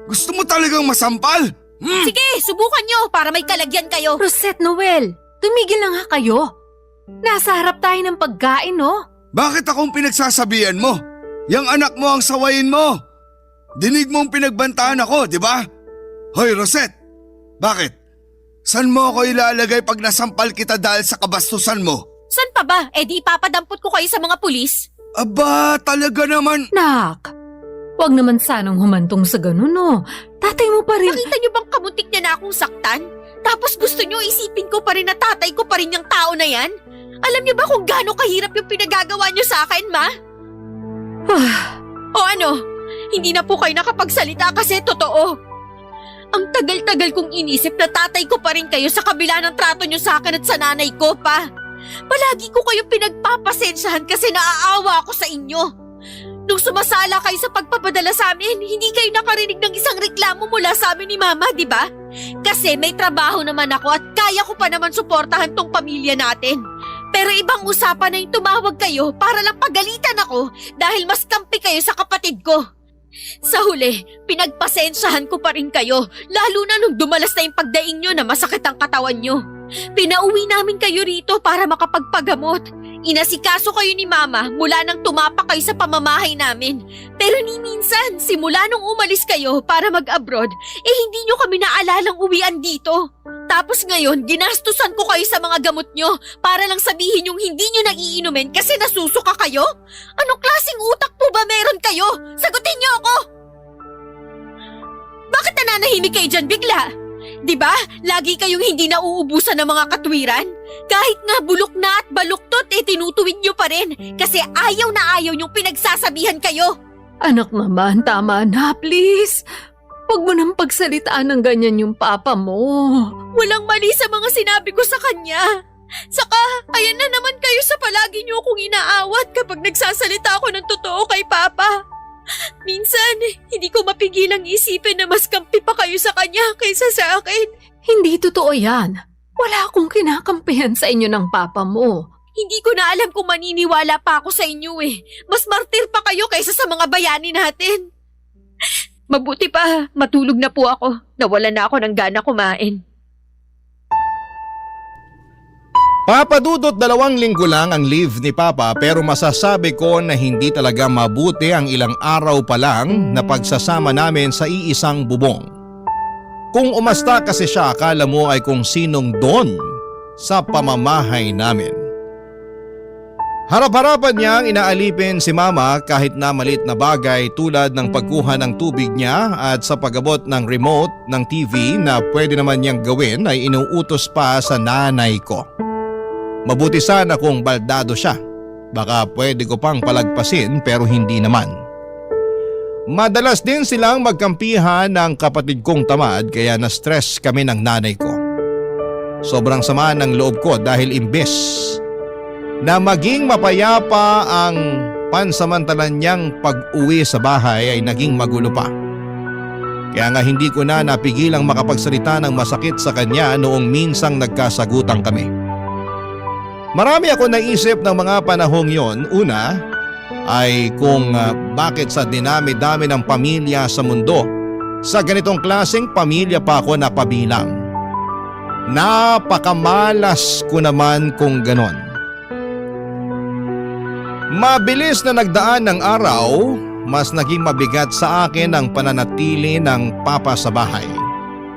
Gusto mo talagang masampal? Sige, subukan nyo para may kalagyan kayo. Rosette, Noel, tumigil na nga kayo. Nasa harap tayo ng pagkain, no? Bakit akong pinagsasabihan mo? Yang anak mo ang sawayin mo. Dinig mong pinagbantaan ako, di ba? Hoy, Rosette! Bakit? San mo ako ilalagay pag nasampal kita dahil sa kabastusan mo? San pa ba? Di ipapadampot ko kayo sa mga pulis. Aba, talaga naman. Nak, wag naman sanang humantong sa ganun, no? Tatay mo pa rin. Nakita niyo bang kamuntik niya na akong saktan? Tapos gusto niyo isipin ko pa rin na tatay ko pa rin yung tao na yan? Alam niyo ba kung gaano kahirap yung pinagagawa niyo sa akin, Ma? O ano? Hindi na po kayo nakapagsalita kasi totoo. Ang tagal-tagal kong inisip na tatay ko pa rin kayo sa kabila ng trato niyo sa akin at sa nanay ko pa. Palagi ko kayo pinagpapasensyahan kasi naaawa ako sa inyo. Nung sumasala kayo sa pagpapadala sa amin, hindi kayo nakarinig ng isang reklamo mula sa amin ni Mama, di ba? Kasi may trabaho naman ako at kaya ko pa naman suportahan tong pamilya natin. Pero ibang usapan na yung tumawag kayo para lang pagalitan ako dahil mas kampi kayo sa kapatid ko. Sa huli, pinagpasensyahan ko pa rin kayo, lalo na nung dumalas na yung pagdaing nyo na masakit ang katawan nyo. Pinauwi namin kayo rito para makapagpagamot. Inasikaso kayo ni Mama mula nang tumapak kayo sa pamamahay namin. Pero ni minsan, simula nung umalis kayo para mag-abroad, hindi nyo kami naalalang uwian dito. Tapos ngayon, ginastusan ko kayo sa mga gamot nyo para lang sabihin yung hindi nyo naiinumin kasi nasusuka kayo? Anong klaseng utak po ba meron kayo? Sagutin nyo ako! Bakit nananahimik kayo dyan bigla? Diba? Lagi kayong hindi nauubusan ng mga katwiran? Kahit nga bulok na at baluktot, tinutuwid nyo pa rin kasi ayaw na ayaw yung pinagsasabihan kayo. Anak naman, tama na, please. Huwag mo nang pagsalitaan ng ganyan yung papa mo. Walang mali sa mga sinabi ko sa kanya. Saka, ayan na naman kayo sa palagi niyo akong inaawat kapag nagsasalita ako ng totoo kay Papa. Minsan, hindi ko mapigilang isipin na mas kampi pa kayo sa kanya kaysa sa akin. Hindi totoo yan. Wala akong kinakampihan sa inyo ng papa mo. Hindi ko na alam kung maniniwala pa ako sa inyo eh. Mas martir pa kayo kaysa sa mga bayani natin. Mabuti pa, matulog na po ako. Nawala na ako ng gana kumain. Papadudot 2 linggo lang ang leave ni Papa pero masasabi ko na hindi talaga mabuti ang ilang araw pa lang na pagsasama namin sa iisang bubong. Kung umasta kasi siya akala mo ay kung sinong don sa pamamahay namin. Harap-harapan niyang inaalipin si Mama kahit na maliit na bagay tulad ng pagkuha ng tubig niya at sa pag-abot ng remote ng TV na pwede naman niyang gawin ay inuutos pa sa nanay ko. Mabuti sana kung baldado siya. Baka pwede ko pang palagpasin pero hindi naman. Madalas din silang magkampihan ng kapatid kong tamad kaya na-stress kami ng nanay ko. Sobrang sama ng loob ko dahil imbes na maging mapayapa ang pansamantalan niyang pag-uwi sa bahay ay naging magulo pa. Kaya nga hindi ko na napigilang makapagsalita ng masakit sa kanya noong minsang nagkasagutan kami. Marami ako naisip ng mga panahong yon. Una ay kung bakit sa dinami-dami ng pamilya sa mundo, sa ganitong klaseng pamilya pa ako napabilang. Napakamalas ko naman kung ganon. Mabilis na nagdaan ng araw, mas naging mabigat sa akin ang pananatili ng Papa sa bahay.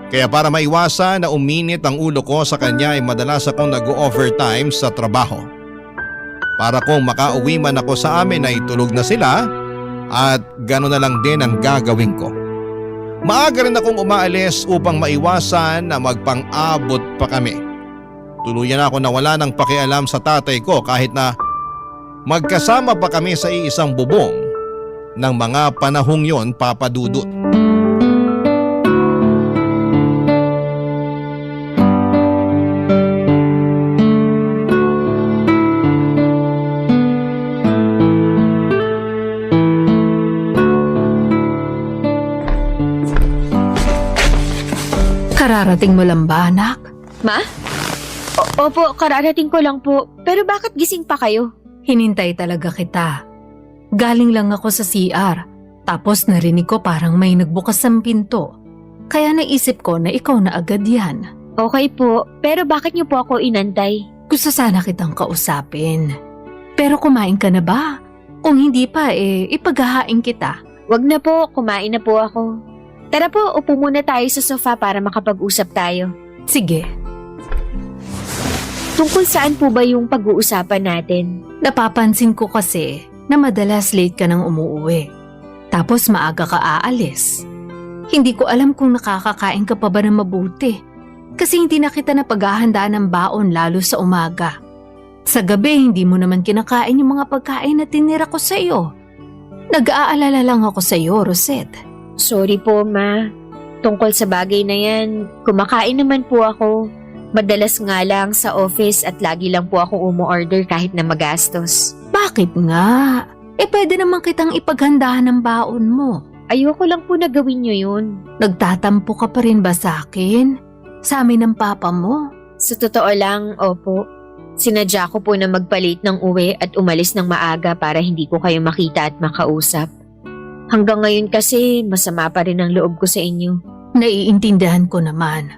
Kaya para maiwasan na uminit ang ulo ko sa kanya ay madalas akong nag-overtime sa trabaho. Para kung makauwi man ako sa amin ay tulog na sila at gano'n na lang din ang gagawin ko. Maaga rin akong umaalis upang maiwasan na magpang-abot pa kami. Tuluyan ako na wala nang pakialam sa tatay ko kahit na magkasama pa kami sa iisang bubong ng mga panahong yon, Papa Dudut. Kararating mo lang ba, anak? Ma? Opo, kararating ko lang po. Pero bakit gising pa kayo? Hinintay talaga kita. Galing lang ako sa CR. Tapos narinig ko parang may nagbukas ng pinto. Kaya naisip ko na ikaw na agad yan. Okay po, pero bakit niyo po ako inantay? Gusto sana kitang kausapin. Pero kumain ka na ba? Kung hindi pa, ipaghahain kita. Wag na po, kumain na po ako. Tara po, upo muna tayo sa sofa para makapag-usap tayo. Sige. Tungkol saan po ba yung pag-uusapan natin? Napapansin ko kasi na madalas late ka nang umuuwi. Tapos maaga ka aalis. Hindi ko alam kung nakakakain ka pa ba ng mabuti. Kasi hindi na kita napaghahandaan ng baon lalo sa umaga. Sa gabi hindi mo naman kinakain yung mga pagkain na tinira ko sa iyo. Nag-aalala lang ako sa iyo, Rosette. Sorry po, Ma. Tungkol sa bagay na yan, kumakain naman po ako. Madalas nga lang sa office at lagi lang po ako umu-order kahit na magastos. Bakit nga? Pwede naman kitang ipaghandahan ng baon mo. Ayoko lang po na gawin nyo yun. Nagtatampo ka pa rin ba sa akin? Sa amin ng papa mo? Sa totoo lang, opo. Sinadya ko po na magpalit ng uwi at umalis ng maaga para hindi ko kayo makita at makausap. Hanggang ngayon kasi masama pa rin ang loob ko sa inyo. Naiintindihan ko naman.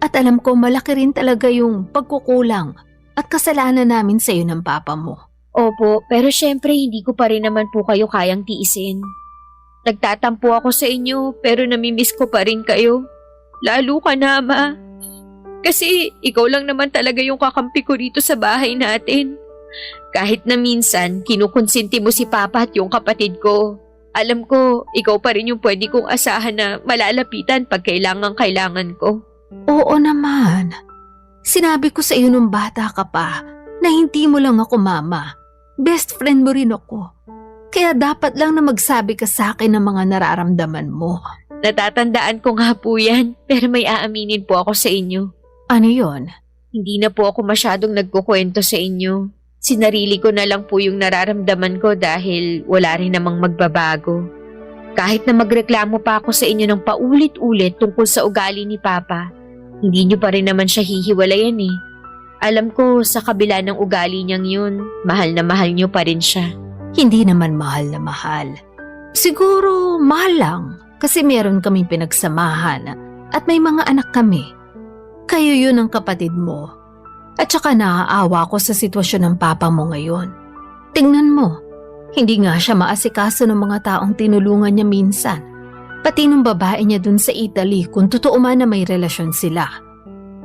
At alam ko malaki rin talaga yung pagkukulang at kasalanan namin sa iyo ng papa mo. Opo, pero syempre hindi ko pa rin naman po kayo kayang tiisin. Nagtatampo ako sa inyo pero namimiss ko pa rin kayo. Lalo ka na, Ma. Kasi ikaw lang naman talaga yung kakampi ko rito sa bahay natin. Kahit na minsan kinukonsinti mo si Papa at yung kapatid ko. Alam ko, ikaw pa rin yung pwede kong asahan na malalapitan pag kailangan ko. Oo naman. Sinabi ko sa iyo nung bata ka pa na hindi mo lang ako mama. Best friend mo rin ako. Kaya dapat lang na magsabi ka sa akin ng mga nararamdaman mo. Natatandaan ko nga po yan, pero may aaminin po ako sa inyo. Ano yon? Hindi na po ako masyadong nagkukwento sa inyo. Sinarili ko na lang po yung nararamdaman ko dahil wala rin namang magbabago. Kahit na magreklamo pa ako sa inyo ng paulit-ulit tungkol sa ugali ni Papa, hindi niyo pa rin naman siya hihiwalayan eh. Alam ko sa kabila ng ugali niyang yun, mahal na mahal niyo pa rin siya. Hindi naman mahal na mahal. Siguro mahal lang kasi meron kaming pinagsamahan at may mga anak kami. Kayo yun ang kapatid mo. At saka naaawa ko sa sitwasyon ng papa mo ngayon. Tingnan mo, hindi nga siya maasikaso ng mga taong tinulungan niya minsan. Pati nung babae niya dun sa Italy kung totoo man na may relasyon sila.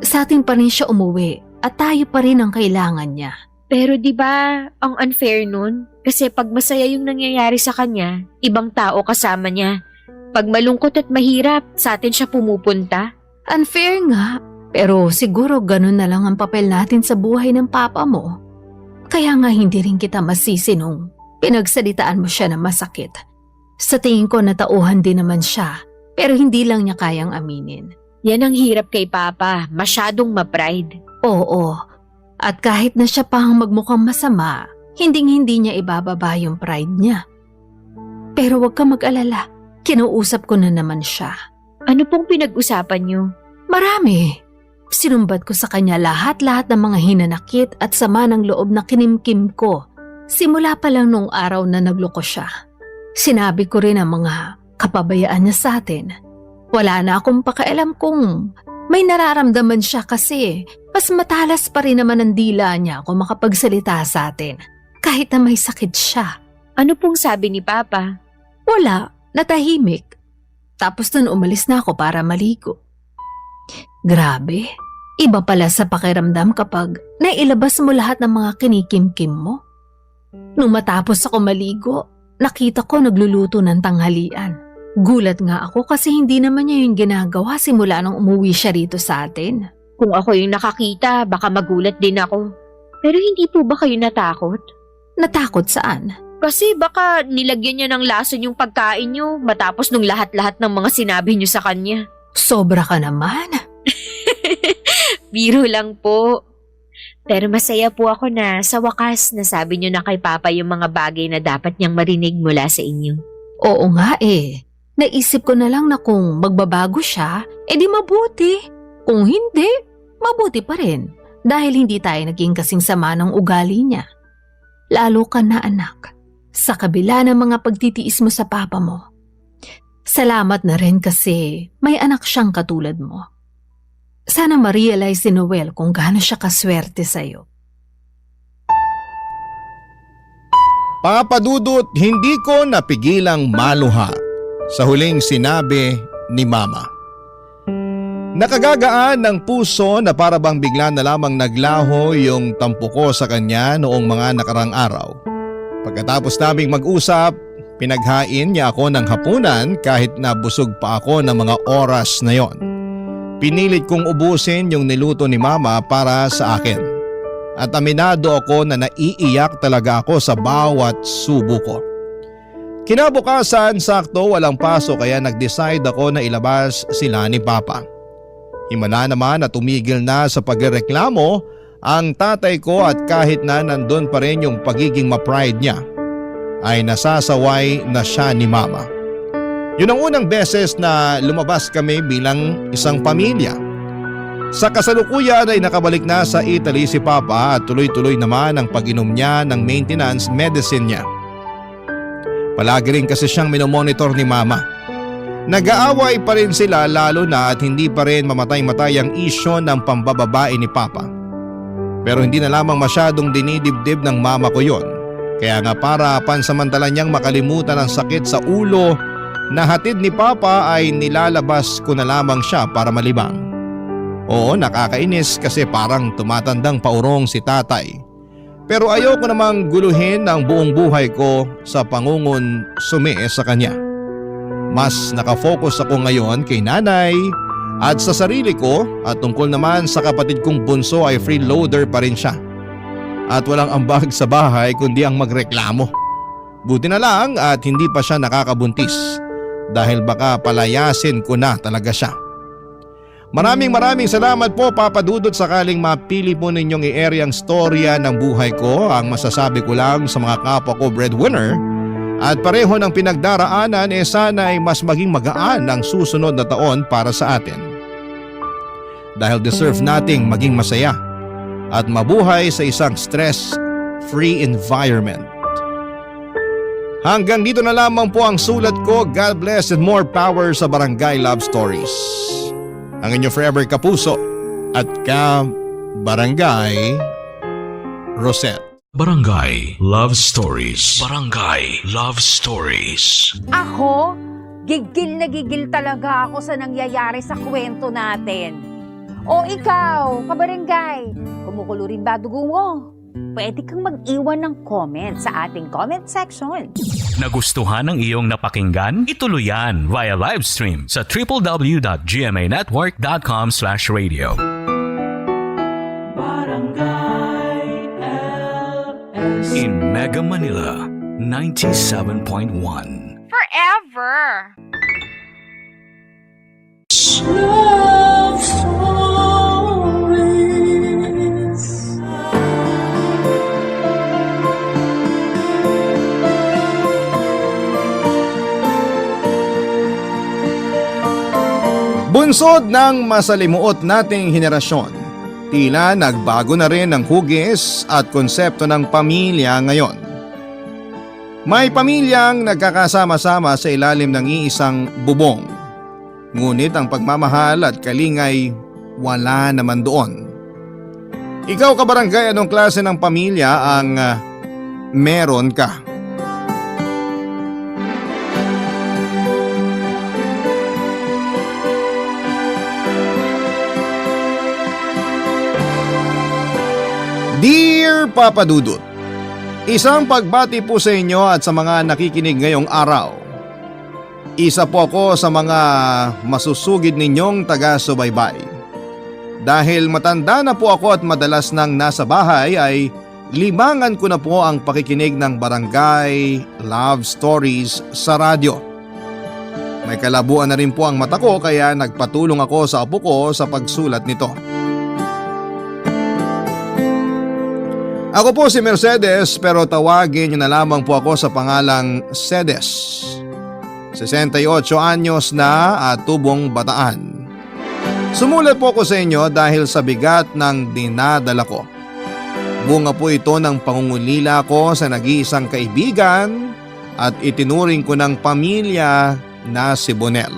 Sa atin pa rin siya umuwi at tayo pa rin ang kailangan niya. Pero di ba ang unfair nun? Kasi pag masaya yung nangyayari sa kanya, ibang tao kasama niya. Pag malungkot at mahirap, sa atin siya pumupunta. Unfair nga, pero siguro ganun na lang ang papel natin sa buhay ng papa mo. Kaya nga hindi rin kita masisi nung pinagsalitaan mo siya na masakit. Sa tingin ko natauhan din naman siya, pero hindi lang niya kayang aminin. Yan ang hirap kay Papa, masyadong ma-pride. Oo, at kahit na siya pa ang magmukhang masama, hindi niya ibababa yung pride niya. Pero wag ka mag-alala, kinuusap ko na naman siya. Ano pong pinag-usapan niyo? Marami. Sinumbat ko sa kanya lahat-lahat ng mga hinanakit at sama ng loob na kinimkim ko. Simula pa lang nung araw na nagloko siya. Sinabi ko rin ang mga kapabayaan niya sa atin. Wala na akong pakialam kung may nararamdaman siya kasi mas matalas pa rin naman ang dila niya kung makapagsalita sa atin. Kahit na may sakit siya. Ano pong sabi ni Papa? Wala, natahimik. Tapos nun umalis na ako para maligo. Grabe, iba pala sa pakiramdam kapag nailabas mo lahat ng mga kinikimkim mo. Nung matapos ako maligo, nakita ko nagluluto ng tanghalian. Gulat nga ako kasi hindi naman niya yung ginagawa simula nung umuwi siya rito sa atin. Kung ako yung nakakita, baka magulat din ako. Pero hindi po ba kayo natakot? Natakot saan? Kasi baka nilagyan niya ng lason yung pagkain niyo matapos nung lahat-lahat ng mga sinabi niyo sa kanya. Sobra ka naman. Biro lang po. Pero masaya po ako na sa wakas nasabi niyo na kay Papa yung mga bagay na dapat niyang marinig mula sa inyo. Oo nga eh. Naisip ko na lang na kung magbabago siya, edi mabuti. Kung hindi, mabuti pa rin. Dahil hindi tayo naging kasing sama ng ugali niya. Lalo ka na anak. Sa kabila ng mga pagtitiis mo sa papa mo. Salamat na rin kasi may anak siyang katulad mo. Sana ma-realize ni Noel kung gaano siya kaswerte sa'yo. Papa Dudut, hindi ko napigilang maluha sa huling sinabi ni Mama. Nakagagaan ng puso na para bang bigla na lamang naglaho yung tampo ko sa kanya noong mga nakarang araw. Pagkatapos naming mag-usap, pinaghain niya ako ng hapunan kahit na busog pa ako ng mga oras na yon. Pinilit kong ubusin yung niluto ni Mama para sa akin. At aminado ako na naiiyak talaga ako sa bawat subo ko. Kinabukasan, sakto walang pasok kaya nag-decide ako na ilabas sila ni Papa. Himala naman at tumigil na sa pagreklamo ang tatay ko at kahit na nandun pa rin yung pagiging ma-pride niya, ay nasasaway na siya ni Mama. Yun ang unang beses na lumabas kami bilang isang pamilya. Sa kasalukuyan ay nakabalik na sa Italy si Papa at tuloy-tuloy naman ang pag-inom niya ng maintenance medicine niya. Palagi rin kasi siyang minomonitor ni Mama. Nag-aaway pa rin sila lalo na at hindi pa rin mamatay-matay ang isyo ng pambababae ni Papa. Pero hindi na lamang masyadong dinidibdib ng mama ko yon. Kaya nga para pansamantala niyang makalimutan ang sakit sa ulo na hatid ni Papa ay nilalabas ko na lamang siya para malibang. Oo, nakakainis kasi parang tumatandang paurong si tatay. Pero ayoko namang guluhin ang buong buhay ko sa pangungon sumi sa kanya. Mas nakafocus ako ngayon kay nanay at sa sarili ko at tungkol naman sa kapatid kong bunso ay freeloader pa rin siya. At walang ambag sa bahay kundi ang magreklamo. Buti na lang at hindi pa siya nakakabuntis dahil baka palayasin ko na talaga siya. Maraming salamat po Papa Dudut sakaling mapili po ninyong i-area ang storya ng buhay ko. Ang masasabi ko lang sa mga kapwa ko breadwinner at pareho ng pinagdaraanan sana ay mas maging magaan ang susunod na taon para sa atin. Dahil deserve nating maging masaya at mabuhay sa isang stress-free environment. Hanggang dito na lamang po ang sulat ko. God bless and more power sa Barangay Love Stories. Ang inyong forever kapuso at Barangay Rosette. Barangay Love Stories. Barangay Love Stories. Ako, gigil na gigil talaga ako sa nangyayari sa kwento natin. O ikaw, kabarangay, kumukulo rin ba dugo mo? Pwede kang mag-iwan ng comment sa ating comment section. Nagustuhan ng iyong napakinggan? Ituloy yan via live stream sa www.gmanetwork.com/radio. In Mega Manila, 97.1. Forever! Bunsod ng masalimuot nating henerasyon, tila nagbago na rin ang hugis at konsepto ng pamilya ngayon. May pamilyang nagkakasama-sama sa ilalim ng iisang bubong. Ngunit ang pagmamahal at kalingay wala naman doon. Ikaw kabarangay, anong klase ng pamilya ang meron ka? Dear Papa Dudut, isang pagbati po sa inyo at sa mga nakikinig ngayong araw. Isa po ako sa mga masusugid ninyong taga-subaybay. Dahil matanda na po ako at madalas nang nasa bahay ay limangan ko na po ang pakikinig ng Barangay Love Stories sa radyo. May kalabuan na rin po ang mata ko kaya nagpatulong ako sa apo ko sa pagsulat nito. Ako po si Mercedes pero tawagin niyo na lamang po ako sa pangalang Cedes. 68 anyos na at tubong Bataan. Sumulat po ako sa inyo dahil sa bigat ng dinadala ko. Bunga po ito ng pangungulila ko sa nag-iisang kaibigan at itinuring ko ng pamilya na si Bonel.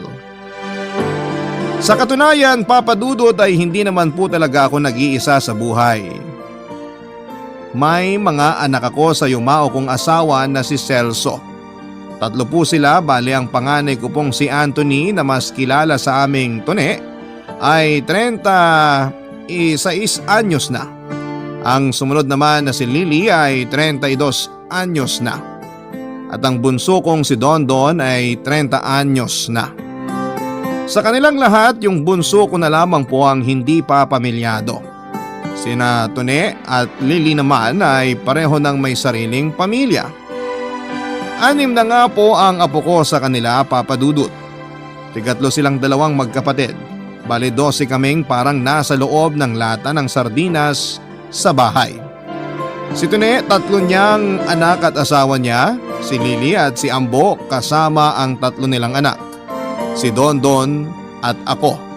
Sa katunayan, Papa Dudut, ay hindi naman po talaga ako nag-iisa sa buhay. May mga anak ako sa yumao kong asawa na si Celso. 3 po sila, bali ang panganay ko pong si Anthony na mas kilala sa aming Tone ay 36 anyos na. Ang sumunod naman na si Lily ay 32 anyos na. At ang bunso kong si Dondon ay 30 anyos na. Sa kanilang lahat, yung bunso ko na lamang po ang hindi pa pamilyado. Sina Tone at Lily naman ay pareho ng may sariling pamilya. 6 na nga po ang apo ko sa kanila, Papa Dudut. 3 silang dalawang magkapatid. Bali 12 kaming parang nasa loob ng lata ng sardinas sa bahay. Si Tone, 3 niyang anak at asawa niya, si Lily at si Ambo kasama ang 3 nilang anak, si Dondon at ako.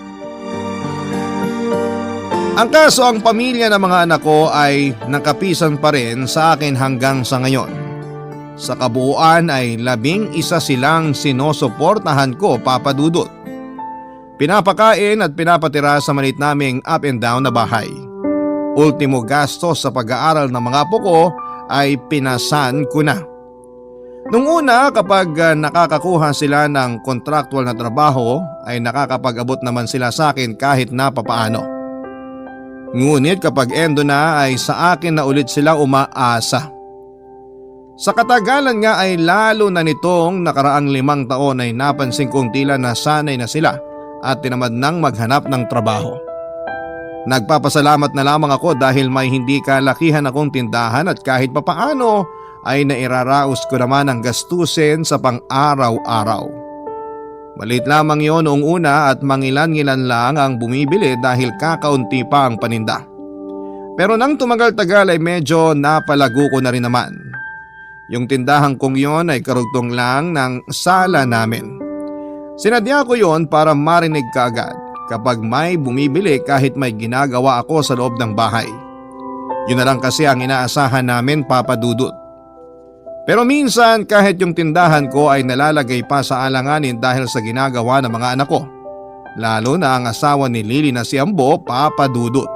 Ang kaso, ang pamilya ng mga anak ko ay nakapisan pa rin sa akin hanggang sa ngayon. Sa kabuuan ay 11 silang sinusuportahan ko, Papa Dudut. Pinapakain at pinapatira sa maliit naming up and down na bahay. Ultimo gastos sa pag-aaral ng mga apo ko ay pinasan ko na. Nung una, kapag nakakakuha sila ng kontraktual na trabaho ay nakakapag-abot naman sila sa akin kahit na papaano. Ngunit kapag endo na ay sa akin na ulit sila umaasa. Sa katagalan nga ay lalo na nitong nakaraang 5 taon ay napansin kong tila nasanay na sila at tinamad nang maghanap ng trabaho. Nagpapasalamat na lamang ako dahil may hindi kalakihan akong tindahan at kahit papaano ay nairaraos ko naman ang gastusin sa pang-araw-araw. Maliit lamang yon noong una at mangilan-ngilan lang ang bumibili dahil kakaunti pa ang paninda. Pero nang tumagal-tagal ay medyo napalago ko na rin naman. Yung tindahan kong yon ay karugtong lang ng sala namin. Sinadya ko yon para marinig kaagad kapag may bumibili kahit may ginagawa ako sa loob ng bahay. Yun na lang kasi ang inaasahan namin, Papa Dudut. Pero minsan kahit yung tindahan ko ay nalalagay pa sa alanganin dahil sa ginagawa ng mga anak ko. Lalo na ang asawa ni Lily na si Ambo, Papa Dudut.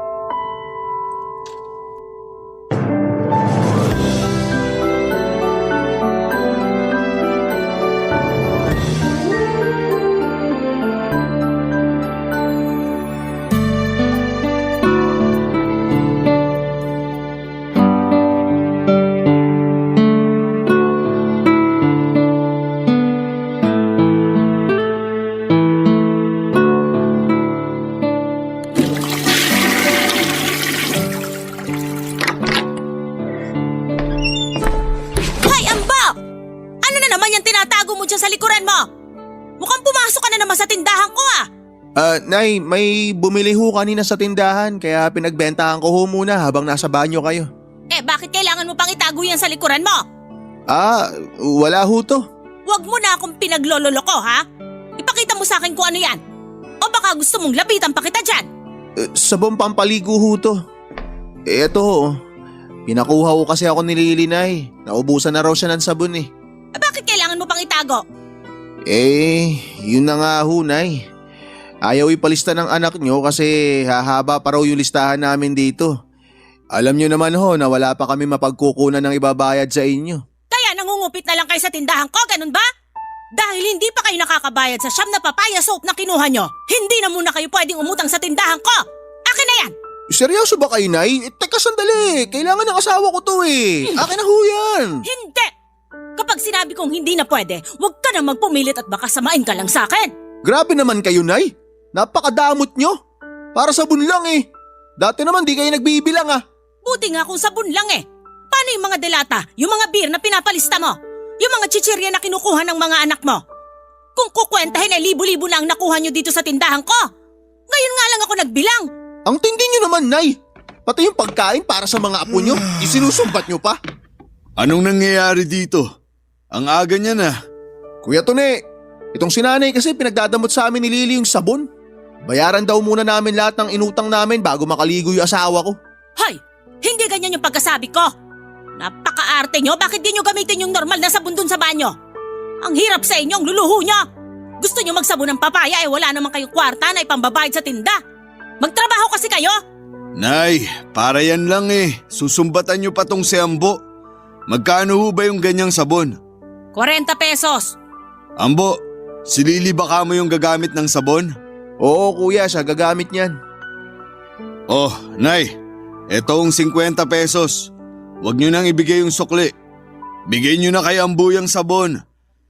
tinatago mo dyan sa likuran mo? Mukhang pumasok ka na naman sa tindahan ko ah! Nay, may bumili ho kanina sa tindahan kaya pinagbentahan ko ho muna habang nasa banyo kayo. Eh bakit kailangan mo pang itago yan sa likuran mo? Wala ho to. Huwag mo na akong pinaglololoko ha? Ipakita mo sa akin kung ano yan. O baka gusto mong lapitan pa kita dyan. Sabon pampaligo ho to. Eto ho. Pinakuha ko kasi ako ni Lily, Nay. Naubusan na raw siya ng sabon eh. Bakit kailangan mo pang itago? Yun na nga ho, Nay. Ayaw ipalista ng anak nyo kasi hahaba pa raw yung listahan namin dito. Alam nyo naman ho na wala pa kami mapagkukunan ng ibabayad sa inyo. Kaya nangungupit na lang kayo sa tindahan ko, ganun ba? Dahil hindi pa kayo nakakabayad sa siyam na papaya soap na kinuha nyo, hindi na muna kayo pwedeng umutang sa tindahan ko. Akin na yan! Seryoso ba kayo, Nay? Teka sandali, kailangan ng asawa ko to eh. Akin na ho yan. Hindi! Kapag sinabi kong hindi na pwede, huwag ka na magpumilit at baka samain ka lang sa akin. Grabe naman kayo, Nay. Napakadamot nyo. Para sabon lang eh. Dati naman di kayo nagbibilang ah. Buti nga kung sabon lang eh. Paano yung mga delata, yung mga beer na pinapalista mo? Yung mga chichirya na kinukuha ng mga anak mo? Kung kukwentahin ay libo-libo na ang nakuha nyo dito sa tindahan ko. Ngayon nga lang ako nagbilang. Ang tindi nyo naman, Nay. Pati yung pagkain para sa mga apo nyo, isinusumbat nyo pa. Anong nangyayari dito? Ang aga niya na. Kuya Tone, itong sinanay kasi pinagdadamot sa amin ni Lily yung sabon. Bayaran daw muna namin lahat ng inutang namin bago makaligo yung asawa ko. Hoy! Hindi ganyan yung pagkasabi ko. Napaka-arte nyo, bakit di nyo gamitin yung normal na sabon dun sa banyo? Ang hirap sa inyo, ang luluho nyo. Gusto nyo magsabon ng papaya wala naman kayong kwarta na ipambabayad sa tinda. Magtrabaho kasi kayo. Nay, para yan lang eh. Susumbatan niyo pa tong si Ambo. Magkano ho ba yung ganyang sabon? 40 pesos. Ambo, si Lily baka mo yung gagamit ng sabon? Oo kuya, siya gagamit niyan. Oh, Nay, etong 50 pesos. Huwag niyo nang ibigay yung sukli. Bigay niyo na kay Ambo yung sabon.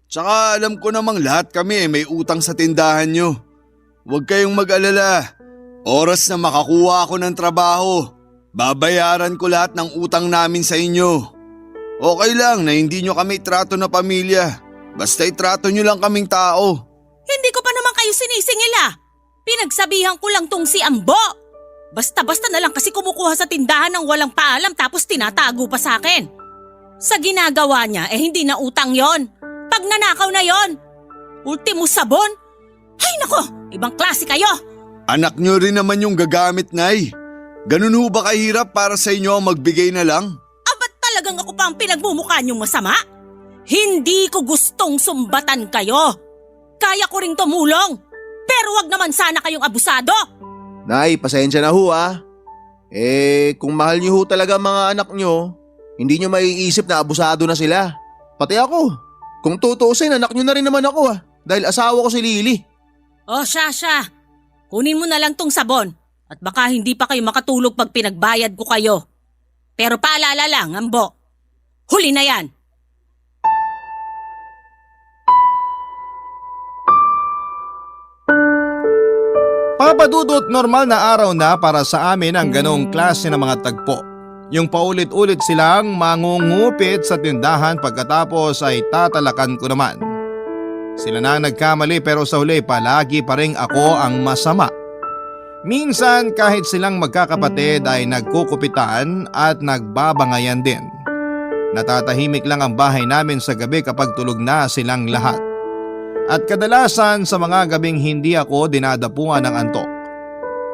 Tsaka alam ko namang lahat kami may utang sa tindahan niyo. Huwag kayong mag-alala. Oras na makakuha ako ng trabaho, babayaran ko lahat ng utang namin sa inyo. Okay lang na hindi nyo kami trato na pamilya. Basta itrato nyo lang kaming tao. Hindi ko pa naman kayo sinisingil ah. Pinagsabihan ko lang tong si Ambo. Basta-basta na lang kasi kumukuha sa tindahan ng walang paalam tapos tinatago pa sa akin. Sa ginagawa niya hindi na utang yon. Pag nanakaw na yon. Ultimo sabon. Ay nako, ibang klase kayo. Anak nyo rin naman yung gagamit, Nay. Ganun ho ba kahirap para sa inyo ang magbigay na lang? Ba't talagang ako pa ang pinagmumukha niyong masama? Hindi ko gustong sumbatan kayo. Kaya ko ring tumulong. Pero wag naman sana kayong abusado. Nay, pasensya na ho ah. Kung mahal niyo ho talaga mga anak niyo, hindi niyo maiisip na abusado na sila. Pati ako. Kung tutuusin, anak niyo na rin naman ako ah. Dahil asawa ko si Lily. Oh, Shasha. Kunin mo na lang tong sabon. At baka hindi pa kayo makatulog pag pinagbayad ko kayo. Pero paalala lang, Ambo. Huli na yan. Papadudot, normal na araw na para sa amin ang ganong klase ng mga tagpo. Yung paulit-ulit silang mangungupit sa tindahan pagkatapos ay tatalakan ko naman. Sila na ang nagkamali pero sa huli palagi pa rin ako ang masama. Minsan kahit silang magkakapatid ay nagkukupitan at nagbabangayan din. Natatahimik lang ang bahay namin sa gabi kapag tulog na silang lahat. At kadalasan sa mga gabing hindi ako dinadapuan ng antok.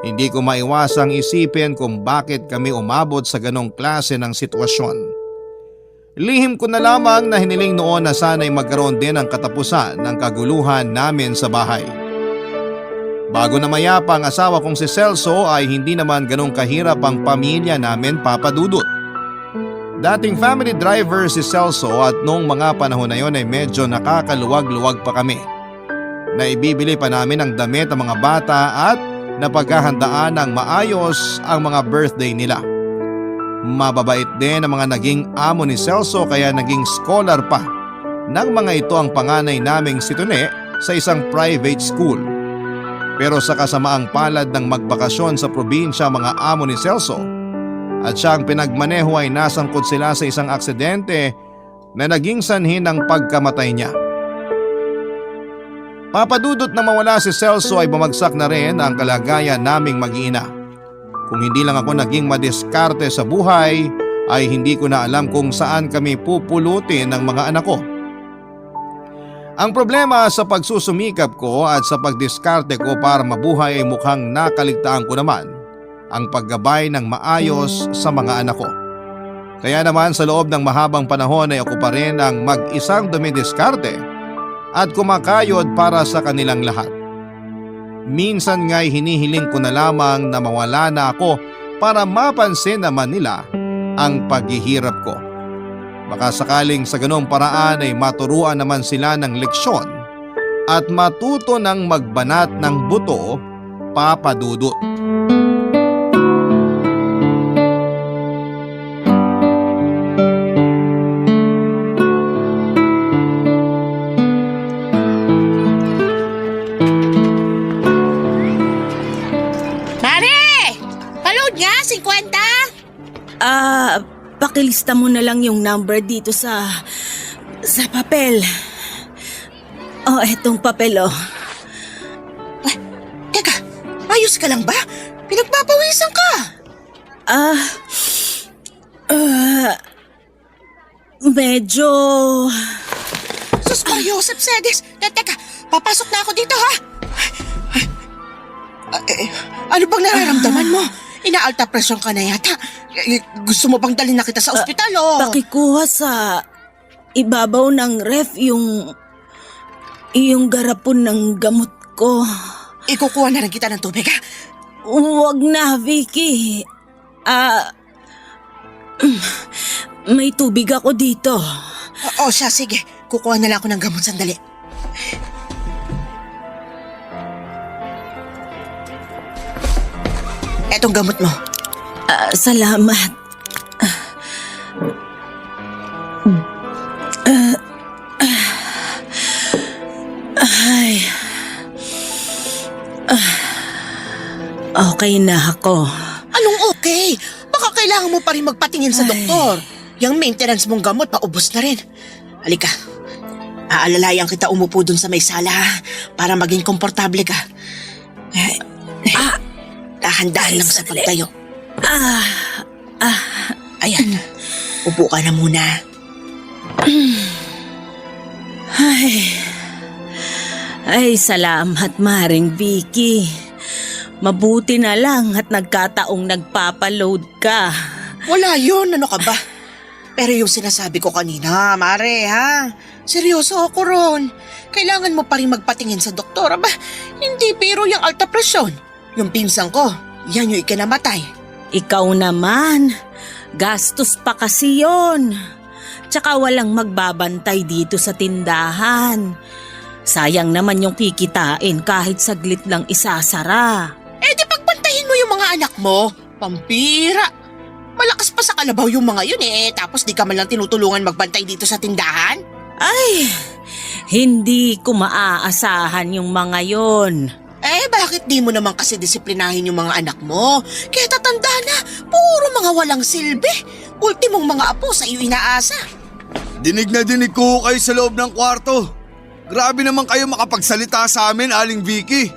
Hindi ko maiwasang isipin kung bakit kami umabot sa ganong klase ng sitwasyon. Lihim ko na lamang na hiniling noon na sana'y magkaroon din ng katapusan ng kaguluhan namin sa bahay. Bago na mayapa ang asawa kong si Celso ay hindi naman ganong kahirap ang pamilya namin, Papa Dudut. Dating family driver si Celso at noong mga panahon na yon ay medyo nakakaluwag-luwag pa kami. Naibibili pa namin ang damit ng mga bata at napaghahandaan ng maayos ang mga birthday nila. Mababait din ang mga naging amo ni Celso kaya naging scholar pa. Nang mga ito ang panganay naming si Tone sa isang private school. Pero sa kasamaang palad ng magbakasyon sa probinsya mga amo ni Celso at siya ang pinagmaneho ay nasangkot sila sa isang aksidente na naging sanhi ng pagkamatay niya. Papadudot na mawala si Celso ay bumagsak na rin ang kalagayan naming mag-iina. Kung hindi lang ako naging madiskarte sa buhay, ay hindi ko na alam kung saan kami pupulutin ng mga anak ko. Ang problema sa pagsusumikap ko at sa pagdiskarte ko para mabuhay ay mukhang nakaligtaan ko naman ang paggabay ng maayos sa mga anak ko. Kaya naman sa loob ng mahabang panahon ay ako pa rin ang mag-isang dumidiskarte at kumakayod para sa kanilang lahat. Minsan nga'y hinihiling ko na lamang na mawala na ako para mapansin naman nila ang paghihirap ko. Baka sakaling sa ganong paraan ay maturuan naman sila ng leksyon at matuto ng magbanat ng buto, Papa Dudut. Mare! Paload nga, 50? Pakilista mo na lang yung number dito sa papel. Etong papel, Teka, ayos ka lang ba? Pinagpapawisan ka. Medyo... Sus Mario Joseph Sedes! Teka, papasok na ako dito, ha? Ano bang nararamdaman mo? Inaalta presyon ka na yata. Gusto mo bang dalhin na kita sa ospital, Pakikuha sa ibabaw ng ref yung garapon ng gamot ko. Ikukuha na rin kita ng tubig, ha? Huwag na, Vicky. May tubig ako dito. Siya, sige. Kukuha na lang ako ng gamot, sandali. Etong gamot mo. Salamat. Okay na ako. Anong okay? Baka kailangan mo pa rin magpatingin sa doktor. Yung maintenance mong gamot, paubos na rin. Halika. Aalalayan kita umupo dun sa may sala para maging komportable ka. Dahan-dahan lang sa pagtayo. Ayan. Upo ka na muna. Ay, salamat, Maring Vicky. Mabuti na lang at nagkataong nagpapaload ka. Wala yun, ano ka ba? Pero yung sinasabi ko kanina, Mare, ha? Seryoso ako ron. Kailangan mo pa rin magpatingin sa doktor, ba? Hindi biro yung alta presyon. Yung pinsan ko, yan yung ikinamatay. Ikaw naman, gastos pa kasi yun. Tsaka walang magbabantay dito sa tindahan. Sayang naman yung kikitain kahit saglit lang isasara. Di pagbantayin mo yung mga anak mo. Pampira. Malakas pa sa kalabaw yung mga yun tapos di ka man lang tinutulungan magbantay dito sa tindahan? Ay, hindi ko maaasahan yung mga yun. Bakit di mo naman kasi disiplinahin yung mga anak mo? Kaya tatanda na, puro mga walang silbi. Ultimong mga apo sa iyo inaasa. Dinig na dinig ko kayo sa loob ng kwarto. Grabe naman kayo makapagsalita sa amin, Aling Vicky.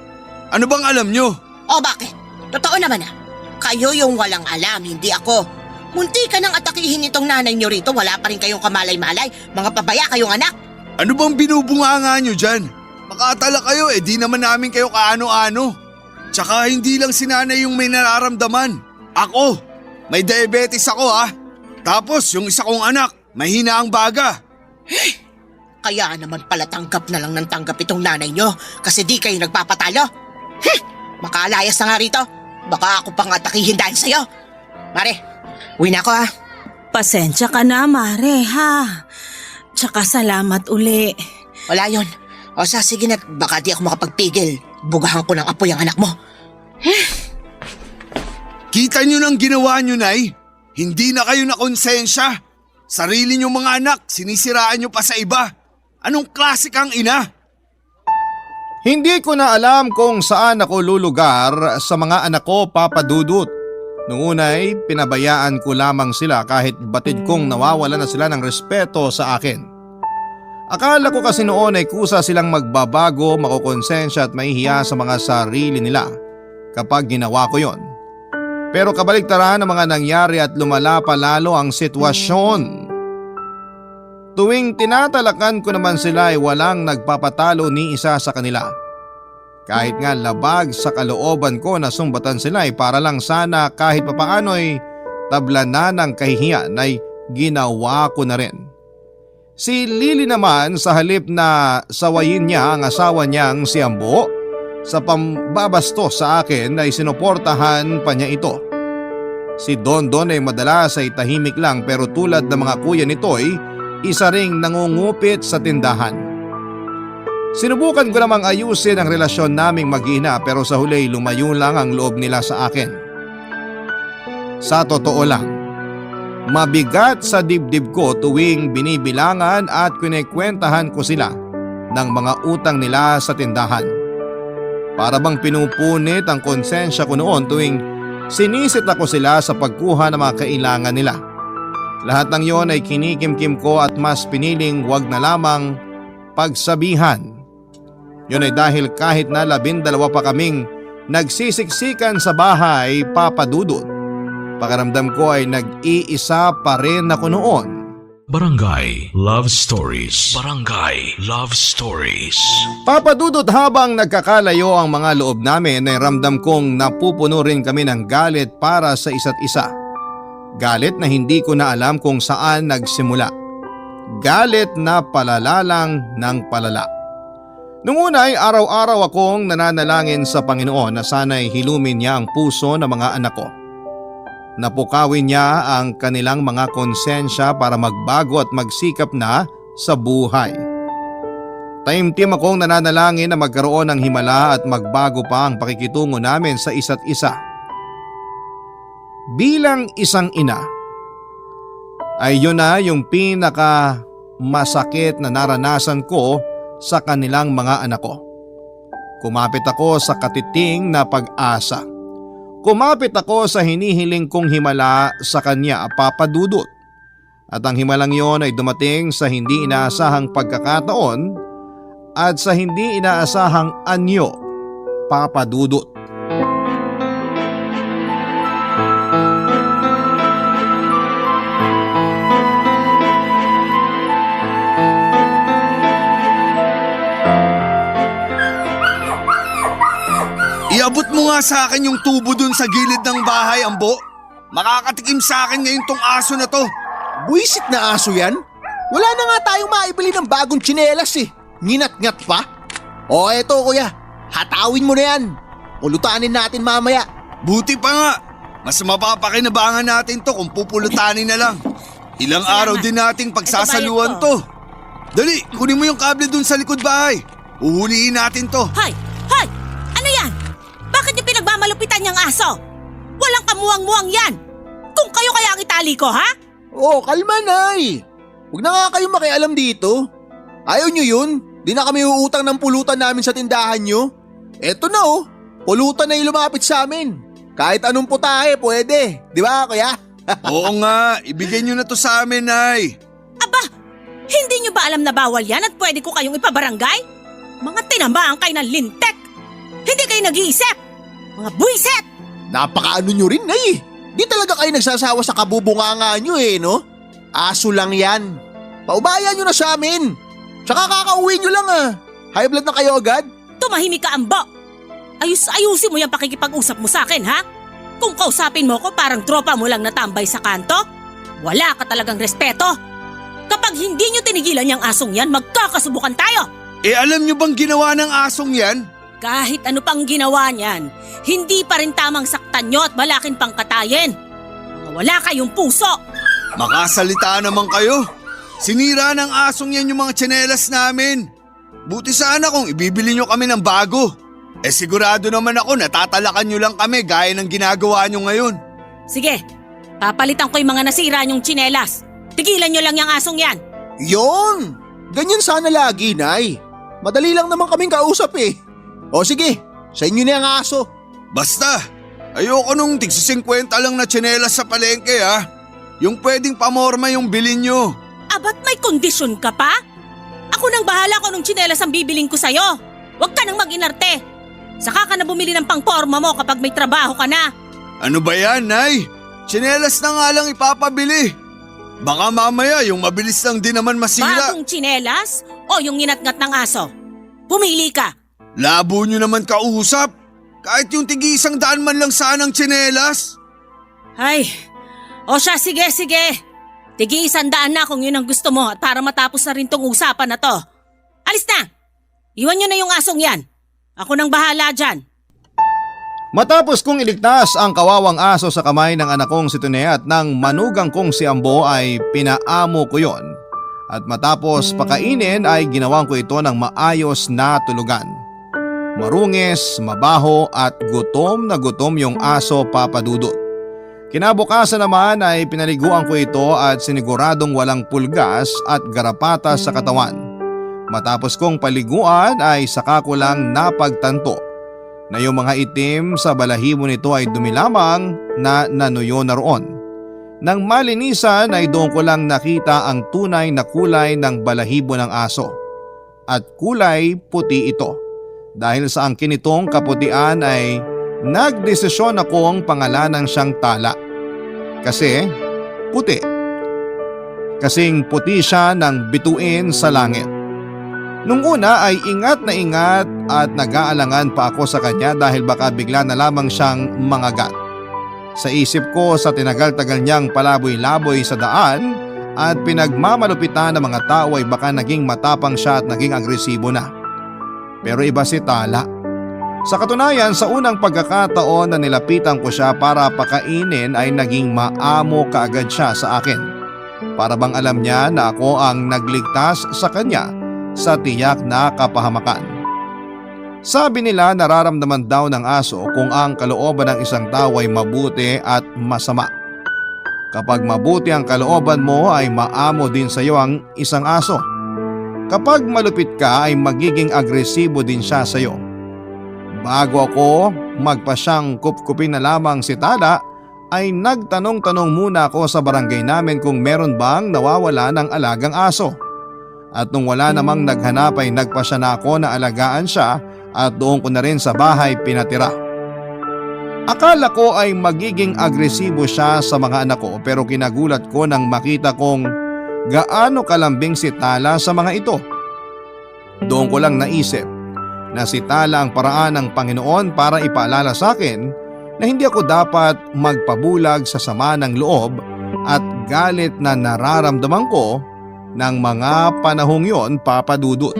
Ano bang alam nyo? Bakit? Totoo naman Kayo yung walang alam, hindi ako. Munti ka nang atakihin itong nanay nyo rito, wala pa rin kayong kamalay-malay. Mga pabaya kayong anak. Ano bang binubunganga nyo dyan? Makatala kayo di naman namin kayo kaano-ano. Tsaka hindi lang si nanay yung may nararamdaman. Ako, may diabetes ako Tapos yung isa kong anak, mahina ang baga. Kaya naman pala tanggap na lang ng tanggap itong nanay nyo kasi di kayo nagpapatalo. Makalayas na nga rito. Baka ako pang atakihin dahil sa'yo. Mare, uwi na ako Pasensya ka na, Mare, ha? Tsaka salamat uli. Wala yun. Sige na, baka di ako makapagpigil. Bugahan ko ng apoy ang anak mo. Kita nyo nang ginawa nyo, Nay? Hindi na kayo na konsensya. Sarili nyo mga anak, sinisiraan nyo pa sa iba. Anong klase kang ina? Hindi ko na alam kung saan ako lulugar sa mga anak ko, Papa Dudut. Noong una'y pinabayaan ko lamang sila kahit batid kong nawawala na sila ng respeto sa akin. Akala ko kasi noon ay kusa silang magbabago, makokonsensya at mahihiya sa mga sarili nila kapag ginawa ko yon. Pero kabaligtaran ang mga nangyari at lumala pa lalo ang sitwasyon. Tuwing tinatalakan ko naman sila ay walang nagpapatalo ni isa sa kanila. Kahit nga labag sa kalooban ko na sumbatan sila ay para lang sana kahit papaano ay tablanan ng kahihiyan ay ginawa ko na rin. Si Lily naman sa halip na sawayin niya ang asawa niyang si Ambo, sa pambabastos sa akin ay sinuportahan pa niya ito. Si Dondon ay madalas ay tahimik lang pero tulad ng mga kuya nito ay isa ring nangungupit sa tindahan. Sinubukan ko namang ayusin ang relasyon naming mag-ina pero sa huli lumayo lang ang loob nila sa akin. Sa totoo lang, mabigat sa dibdib ko tuwing binibilangan at kinekwentahan ko sila ng mga utang nila sa tindahan. Para bang pinupunit ang konsensya ko noon tuwing sinisit ako sila sa pagkuha ng mga kailangan nila. Lahat ng yon ay kinikimkim ko at mas piniling wag na lamang pagsabihan. Yun ay dahil kahit na 12 pa kaming nagsisiksikan sa bahay, Papa Dudut, pakiramdam ko ay nag-iisa pa rin ako noon. Barangay Love Stories. Barangay Love Stories. Papa Dudut, habang nagkakalayo ang mga loob namin ay ramdam kong napupuno rin kami ng galit para sa isa't isa. Galit na hindi ko na alam kung saan nagsimula. Galit na palala lang ng palala. Nung una ay araw-araw akong nananalangin sa Panginoon na sana'y hilumin niya ang puso ng mga anak ko. Napukawin niya ang kanilang mga konsensya para magbago at magsikap na sa buhay. Taimtim akong nananalangin na magkaroon ng himala at magbago pa ang pakikitungo namin sa isa't isa. Bilang isang ina, ay yun na yung pinaka masakit na naranasan ko sa kanilang mga anak ko. Kumapit ako sa katiting na pag-asa. Kumapit ako sa hinihiling kong himala sa kanya, Papa Dudut. At ang himalang yon ay dumating sa hindi inaasahang pagkakataon at sa hindi inaasahang anyo, Papa Dudut. Iabot mo nga sa akin yung tubo dun sa gilid ng bahay, Ambo. Makakatikim sa akin ngayon tong aso na to. Buisit na aso yan. Wala na nga tayong maibili ng bagong tsinelas eh. Nginat-ngat pa. O eto kuya, hatawin mo na yan. Pulutanin natin mamaya. Buti pa nga. Mas mapapakinabangan natin to kung pupulutanin na lang. Ilang araw din nating pagsasaluhan to. Dali, kunin mo yung kable dun sa likod bahay. Uhuliin natin to. Hoy! Hoy! Ano yan? Bakit niyo pinagmamalupitan niyang aso? Walang kamuwang-muwang yan! Kung kayo kaya ang itali ko, ha? Oh, kalma nay. Huwag na nga kayo makialam dito. Ayaw nyo yun? Di na kami uutang ng pulutan namin sa tindahan nyo. Eto na oh, pulutan na yung lumapit sa amin. Kahit anong putahe pwede, di ba kuya? Oo nga, ibigay nyo na to sa amin, Nay. Aba! Hindi niyo ba alam na bawal yan at pwede ko kayong ipabarangay? Mga tinamaan kayo ng lintek! Hindi kayo nag-iisip! Mga buwiset! Napakaano nyo rin nay. Di talaga kayo nagsasawa sa kabubunganga nyo eh no? Aso lang yan. Paubayan nyo na sa amin. Tsaka kakauwi nyo lang ah. High blood na kayo agad? Tumahimik ka, Ambo! Ayusin mo yung pakikipag-usap mo sa akin, ha? Kung kausapin mo ko parang tropa mo lang natambay sa kanto, wala ka talagang respeto. Kapag hindi nyo tinigilan yung asong yan, magkakasubukan tayo! Eh alam nyo bang ginawa ng asong yan? Kahit ano pang ginawa niyan, hindi pa rin tamang saktan nyo at malaking pangkatayin. Mga wala kayong puso! Makasalita naman kayo. Sinira ng asong yan yung mga tsinelas namin. Buti sana kung ibibili nyo kami ng bago. Eh sigurado naman ako natatalakan nyo lang kami gaya ng ginagawa nyo ngayon. Sige, papalitan ko yung mga nasira nyong tsinelas. Tigilan nyo lang yung asong yan. Yon! Ganyan sana lagi, Nay. Madali lang naman kaming kausap eh. O sige, sa inyo na yung aso. Basta, ayoko nung tigsa 50 lang na tsinelas sa palengke ha. Yung pwedeng pamorma yung bilin nyo. Abat may kondisyon ka pa? Ako Ako nang bahala kung anong tsinelas ang bibiling ko sa'yo. Huwag ka nang mag-inarte. Saka ka na bumili ng pangporma mo kapag may trabaho ka na. Ano ba yan, Nay? Tsinelas na nga lang ipapabili. Baka mamaya yung mabilis lang din naman masira. Bagong tsinelas o yung inatngat ng aso? Pumili ka. Labo nyo naman kausap. Kahit yung tig-100 man lang sanang tsinelas. Ay, o siya, sige. Tigi 100 na kung yun ang gusto mo at para matapos na rin tong usapan na to. Alis na! Iwan nyo na yung asong yan. Ako nang bahala dyan. Matapos kong iligtas ang kawawang aso sa kamay ng anak kong si Tune at ng manugang kong si Ambo ay pinaamo ko yon. At matapos pakainin ay ginawan ko ito ng maayos na tulugan. Marungis, mabaho at gutom na gutom yung aso, Papa Dudut. Kinabukasan naman ay pinaliguan ko ito at siniguradong walang pulgas at garapatas sa katawan. Matapos kong paliguan ay saka ko lang napagtanto na yung mga itim sa balahibo nito ay dumi lamang na nanuyo na roon. Nang malinisan ay doon ko lang nakita ang tunay na kulay ng balahibo ng aso. At kulay puti ito. Dahil sa angkin nitong kaputian ay nagdesisyon akong pangalanan siyang Tala. Kasi puti. Kasing puti siya ng bituin sa langit. Nung una ay ingat at nag-aalangan pa ako sa kanya dahil baka bigla na lamang siyang mangagat. Sa isip ko sa tinagal-tagal niyang palaboy-laboy sa daan at pinagmamalupitan ng mga tao ay baka naging matapang siya at naging agresibo na. Pero iba si Tala. Sa katunayan, sa unang pagkakataon na nilapitan ko siya para pakainin ay naging maamo kaagad siya sa akin. Para bang alam niya na ako ang nagligtas sa kanya sa tiyak na kapahamakan. Sabi nila nararamdaman daw ng aso kung ang kalooban ng isang tao ay mabuti at masama. Kapag mabuti ang kalooban mo ay maamo din sa iyo ang isang aso. Kapag malupit ka ay magiging agresibo din siya sa iyo. Bago ako magpasyang kupkupin na lamang si Tala ay nagtanong-tanong muna ako sa barangay namin kung meron bang nawawala ng alagang aso. At nung wala namang naghanap ay nagpasya na ako na alagaan siya at doon ko na rin sa bahay pinatira. Akala ko ay magiging agresibo siya sa mga anak ko pero kinagulat ko nang makita kong gaano kalambing si Tala sa mga ito. Doon ko lang naisip na si Tala ang paraan ng Panginoon para ipaalala sa akin na hindi ako dapat magpabulag sa sama ng loob at galit na nararamdaman ko ng mga panahong yon, Papa Dudut.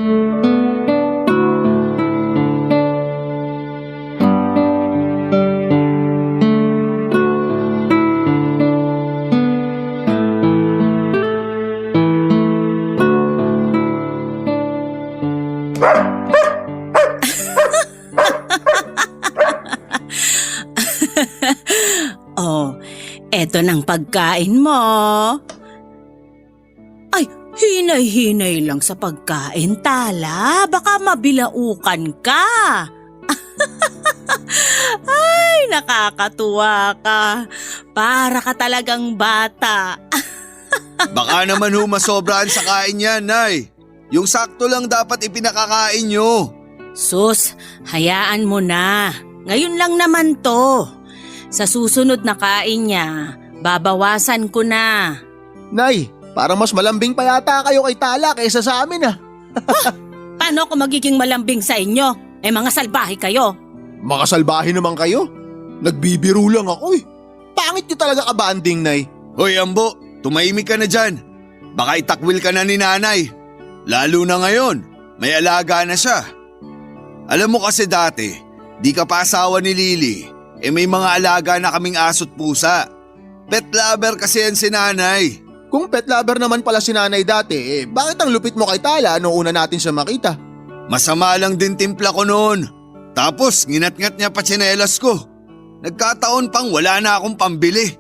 Oh, eto ng pagkain mo. Ay, hinay-hinay lang sa pagkain, Tala. Baka mabilaukan ka. Ay, nakakatuwa ka. Para ka talagang bata. Baka naman humasobrahan sa kain yan, Nay. Yung sakto lang dapat ipinakakain nyo. Sus, hayaan mo na. Ngayon lang naman to. Sa susunod na kain niya, babawasan ko na. Nay, parang mas malambing pa yata kayo kay Tala kaysa sa amin ah. Paano ako magiging malambing sa inyo? Eh mga salbahe kayo. Mga salbahe naman kayo. Nagbibiro lang ako eh. Pangit niyo talaga kabanding, Nay. Hoy Ambo, tumahimik ka na dyan. Baka itakwil ka na ni Nanay. Lalo na ngayon, may alaga na siya. Alam mo kasi dati, di ka pa asawa ni Lily. May mga alaga na kaming aso't pusa. Pet lover kasi yan si Nanay. Kung pet lover naman pala si Nanay dati, bakit ang lupit mo kay Tala noong una natin siya makita? Masama lang din timpla ko noon. Tapos nginat-ngat niya pa tsinelas ko. Nagkataon pang wala na akong pambili.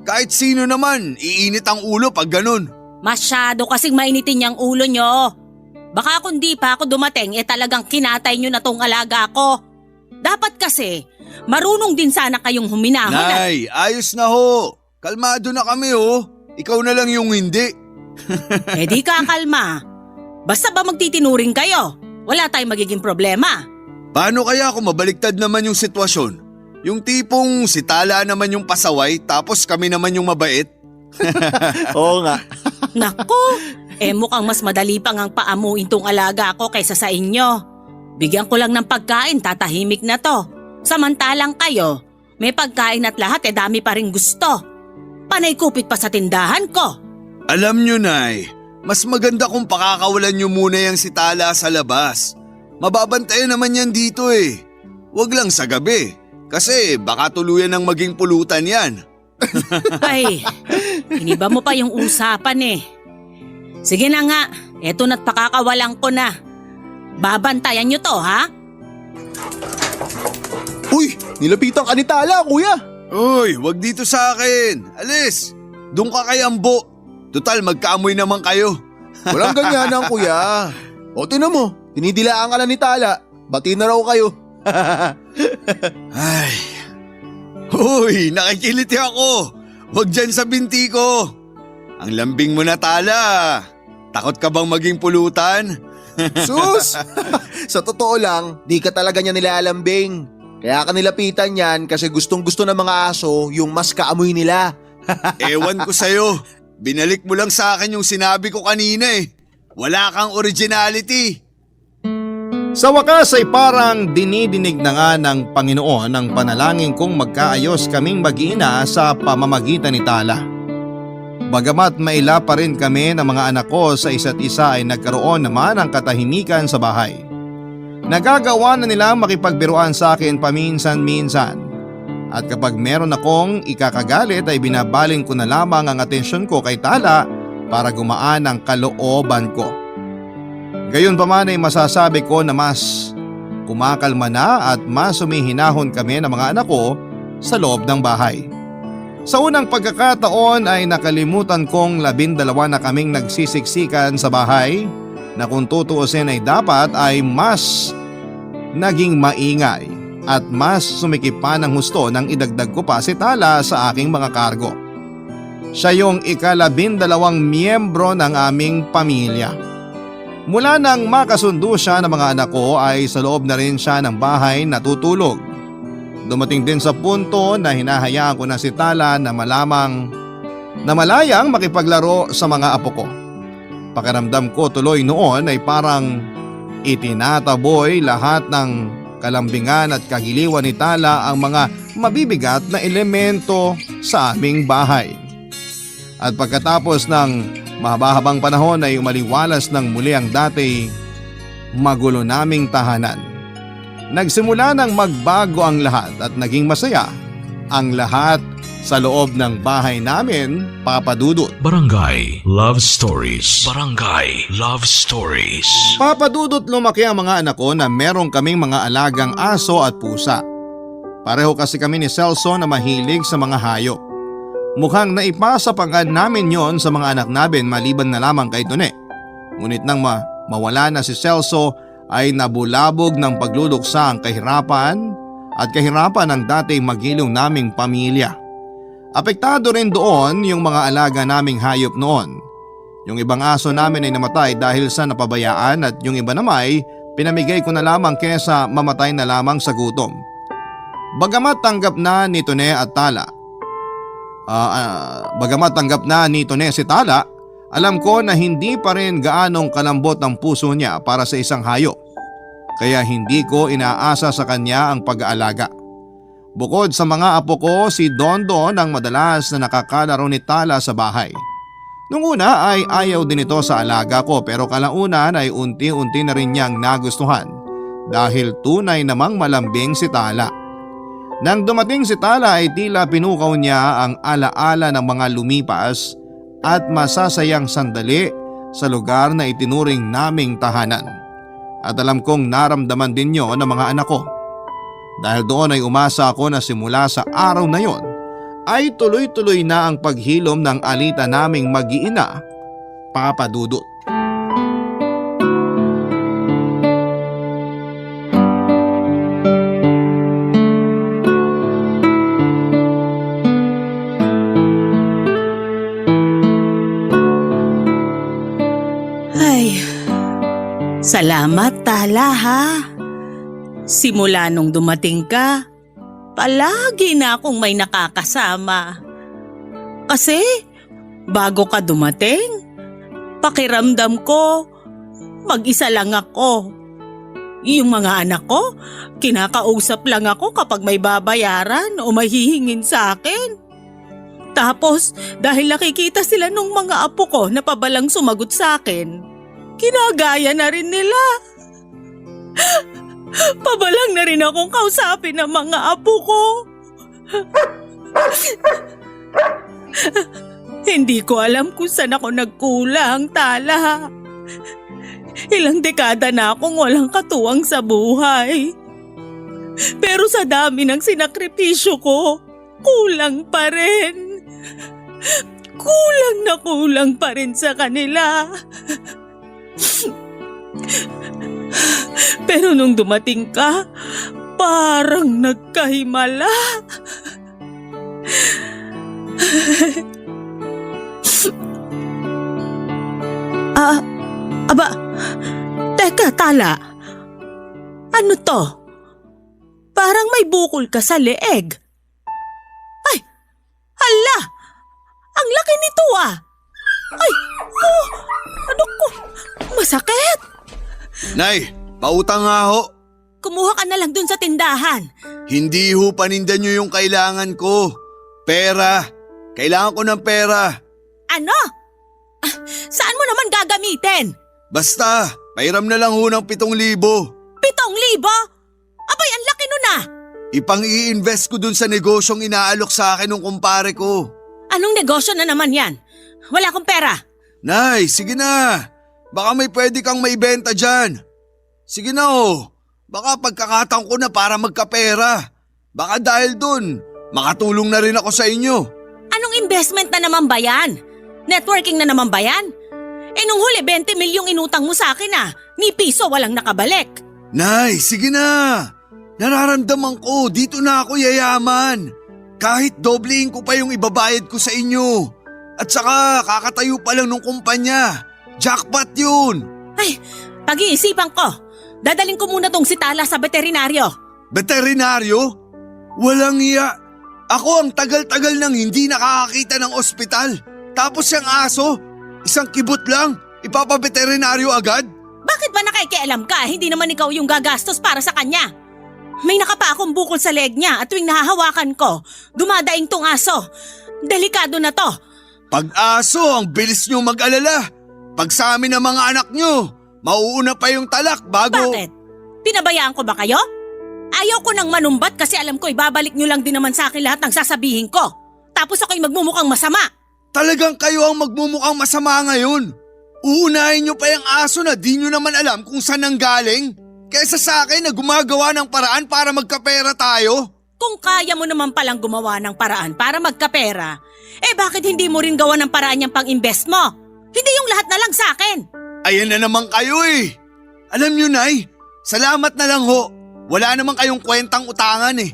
Kahit sino naman, iinit ang ulo pag ganun. Masyado kasing mainitin niyang ulo nyo. Baka kung di pa ako dumating, talagang kinatay nyo na tong alaga ko. Dapat kasi, marunong din sana kayong huminahon. Nay, ayos na ho. Kalmado na kami ho. Ikaw na lang yung hindi. Di kakalma. Basta ba magtitinuring kayo? Wala tayong magiging problema. Paano kaya kung mabaliktad naman yung sitwasyon? Yung tipong si Tala naman yung pasaway tapos kami naman yung mabait? Oo nga. Nako, mukhang mas madali pang ang paamuin tong alaga ko kaysa sa inyo. Bigyan ko lang ng pagkain, tatahimik na to. Samantalang kayo, may pagkain at lahat dami pa rin gusto. Panay kupit pa sa tindahan ko. Alam nyo, Nay, mas maganda kung pakakawalan nyo muna yung si Tala sa labas. Mababantayan naman yan dito eh. Huwag lang sa gabi, kasi baka tuluyan ng maging pulutan yan. Ay, iniba mo pa yung usapan eh. Sige na nga, eto na't pakakawalan ko na. Babantayan nyo to, ha? Uy, nilapitan ka ni Tala, kuya. Uy, wag dito sa akin. Alis, doon ka kay Ambo. Total, magkaamoy naman kayo. Walang ganyanan, kuya. O, tinan mo, tinidilaan ka lang ni Tala. Bati na raw kayo. Ay. Uy, nakikiliti ako. Huwag dyan sa binti ko. Ang lambing mo na, Tala. Takot ka bang maging pulutan? Sus! Sa totoo lang, di ka talaga niya nilalambing. Kaya ka nilapitan yan kasi gustong-gusto ng mga aso yung mas kaamoy nila. Ewan ko sa'yo. Binalik mo lang sa akin yung sinabi ko kanina eh. Wala kang originality. Sa wakas ay parang dinidinig na nga ng Panginoon ang panalangin kong magkaayos kaming mag-iina sa pamamagitan ni Tala. Bagamat maila pa rin kami ng mga anak ko sa isa't isa ay nagkaroon naman ng katahimikan sa bahay. Nagagawa na nila makipagbiruan sa akin paminsan-minsan. At kapag meron akong ikakagalit ay binabaling ko na lamang ang atensyon ko kay Tala para gumaan ang kalooban ko. Gayunpaman ay masasabi ko na mas kumakalma na at mas humihinahon kami ng mga anak ko sa loob ng bahay. Sa unang pagkakataon ay nakalimutan kong 12 na kaming nagsisiksikan sa bahay na kung tutuusin ay dapat ay mas naging maingay at mas sumikip pa ng husto nang idagdag ko pa si Tala sa aking mga kargo. Siya yung ika-12 miyembro ng aming pamilya. Mula nang makasundo siya ng mga anak ko ay sa loob na rin siya ng bahay natutulog. Dumating din sa punto na hinahayaan ko na si Tala na malayang makipaglaro sa mga apo ko. Pakiramdam ko tuloy noon ay parang itinataboy lahat ng kalambingan at kagiliwan ni Tala ang mga mabibigat na elemento sa aming bahay. At pagkatapos ng mahaba-habang panahon ay umaliwalas ng muli ang dati magulo naming tahanan. Nagsimula nang magbago ang lahat at naging masaya ang lahat sa loob ng bahay namin, Papa Dudut. Barangay Love Stories. Barangay Love Stories. Papa Dudut, lumaki ang mga anak ko na meron kaming mga alagang aso at pusa. Pareho kasi kami ni Celso na mahilig sa mga hayop. Mukhang naipasa pa nga namin yon sa mga anak namin maliban na lamang kay Tone. Ngunit nang mawala na si Celso ay nabulabog ng pagluluksa ang kahirapan ng dating magiliw naming pamilya. Apektado rin doon yung mga alaga naming hayop noon. Yung ibang aso namin ay namatay dahil sa napabayaan at yung iba naman ay pinamigay ko na lamang kesa mamatay na lamang sa gutom. Bagamat tanggap na ni Tone si Tala, alam ko na hindi pa rin gaanong kalambot ang puso niya para sa isang hayop. Kaya hindi ko inaasa sa kanya ang pag-aalaga. Bukod sa mga apo ko, si Dondon ang madalas na nakakalaro ni Tala sa bahay. Nung una ay ayaw din ito sa alaga ko pero kalaunan ay unti-unti na rin niyang nagustuhan dahil tunay namang malambing si Tala. Nang dumating si Tala ay tila pinukaw niya ang alaala ng mga lumipas at masasayang sandali sa lugar na itinuring naming tahanan. At alam kong naramdaman din niyo ng mga anak ko. Dahil doon ay umasa ako na simula sa araw na yon ay tuloy-tuloy na ang paghilom ng alita naming mag-iina, Papa Dudut. Ay, Salamat, Tala, ha? Simula nung dumating ka, palagi na akong may nakakasama. Kasi, bago ka dumating, pakiramdam ko, mag-isa lang ako. Yung mga anak ko, kinakausap lang ako kapag may babayaran o may hihingin sa akin. Tapos, dahil nakikita sila nung mga apo ko na pabalang sumagot sa akin, kinagaya na rin nila. Pabalang na rin akong kausapin ng mga apo ko. Hindi ko alam kung saan ako nagkulang, Tala. Ilang dekada na akong walang katuwang sa buhay. Pero sa dami ng sinakripisyo ko, kulang pa rin. Kulang pa rin sa kanila. Pero nung dumating ka, parang nagkahimala. Teka, Tala. Ano to? Parang may bukol ka sa leeg. Ay, hala! Ang laki nito ah! Ay, ano ko? Masakit! Nay, pautang nga ho. Kumuha ka na lang dun sa tindahan. Hindi ho panindan nyo yung kailangan ko. Pera. Kailangan ko ng pera. Ano? Saan mo naman gagamitin? Basta, pairam na lang ho ng 7,000. 7,000? Abay, ang laki nun ah! Ipang-i-invest ko dun sa negosyong inaalok sa akin ng kumpare ko. Anong negosyo na naman yan? Wala akong pera. Nay, sige na. Baka may pwede kang maibenta dyan. Sige na oh. Baka pagkakataon ko na para magkapera. Baka dahil dun, makatulong na rin ako sa inyo. Anong investment na naman ba yan? Networking na naman ba yan? Nung huli 20 milyong inutang mo sa akin ah. Ni piso walang nakabalik. Nay, sige na. Nararamdaman ko, dito na ako yayaman. Kahit doblehin ko pa yung ibabayad ko sa inyo. At saka kakatayo pa lang ng kumpanya. Jackpot yun. Ay, pag-iisipan ko. Dadaling ko muna tong si Tala sa veterinaryo. Veterinaryo? Walang iya. Ako ang tagal-tagal nang hindi nakakakita ng ospital. Tapos yung aso, isang kibot lang, ipapaveterinaryo agad? Bakit ba nakikialam ka? Hindi naman ikaw yung gagastos para sa kanya. May nakapa akong bukol sa leg niya at tuwing nahahawakan ko, dumadaing tong aso. Delikado na to. Pag aso, ang bilis nyo mag-alala. Pag sa amin ang mga anak nyo, mauuna pa yung talak bago… Bakit? Pinabayaan ko ba kayo? Ayaw ko nang manumbat kasi alam ko ibabalik nyo lang din naman sa akin lahat ng sasabihin ko. Tapos ako'y magmumukhang masama. Talagang kayo ang magmumukhang masama ngayon. Uunahin nyo pa yung aso na di nyo naman alam kung saan nanggaling. Kesa sa akin na gumagawa ng paraan para magkapera tayo. Kung kaya mo naman palang gumawa ng paraan para magkapera, bakit hindi mo rin gawa ng paraan yung pang-invest mo? Hindi yung lahat na lang sa akin. Ayan na naman kayo eh. Alam nyo, Nay, salamat na lang ho. Wala naman kayong kwentang utangan eh.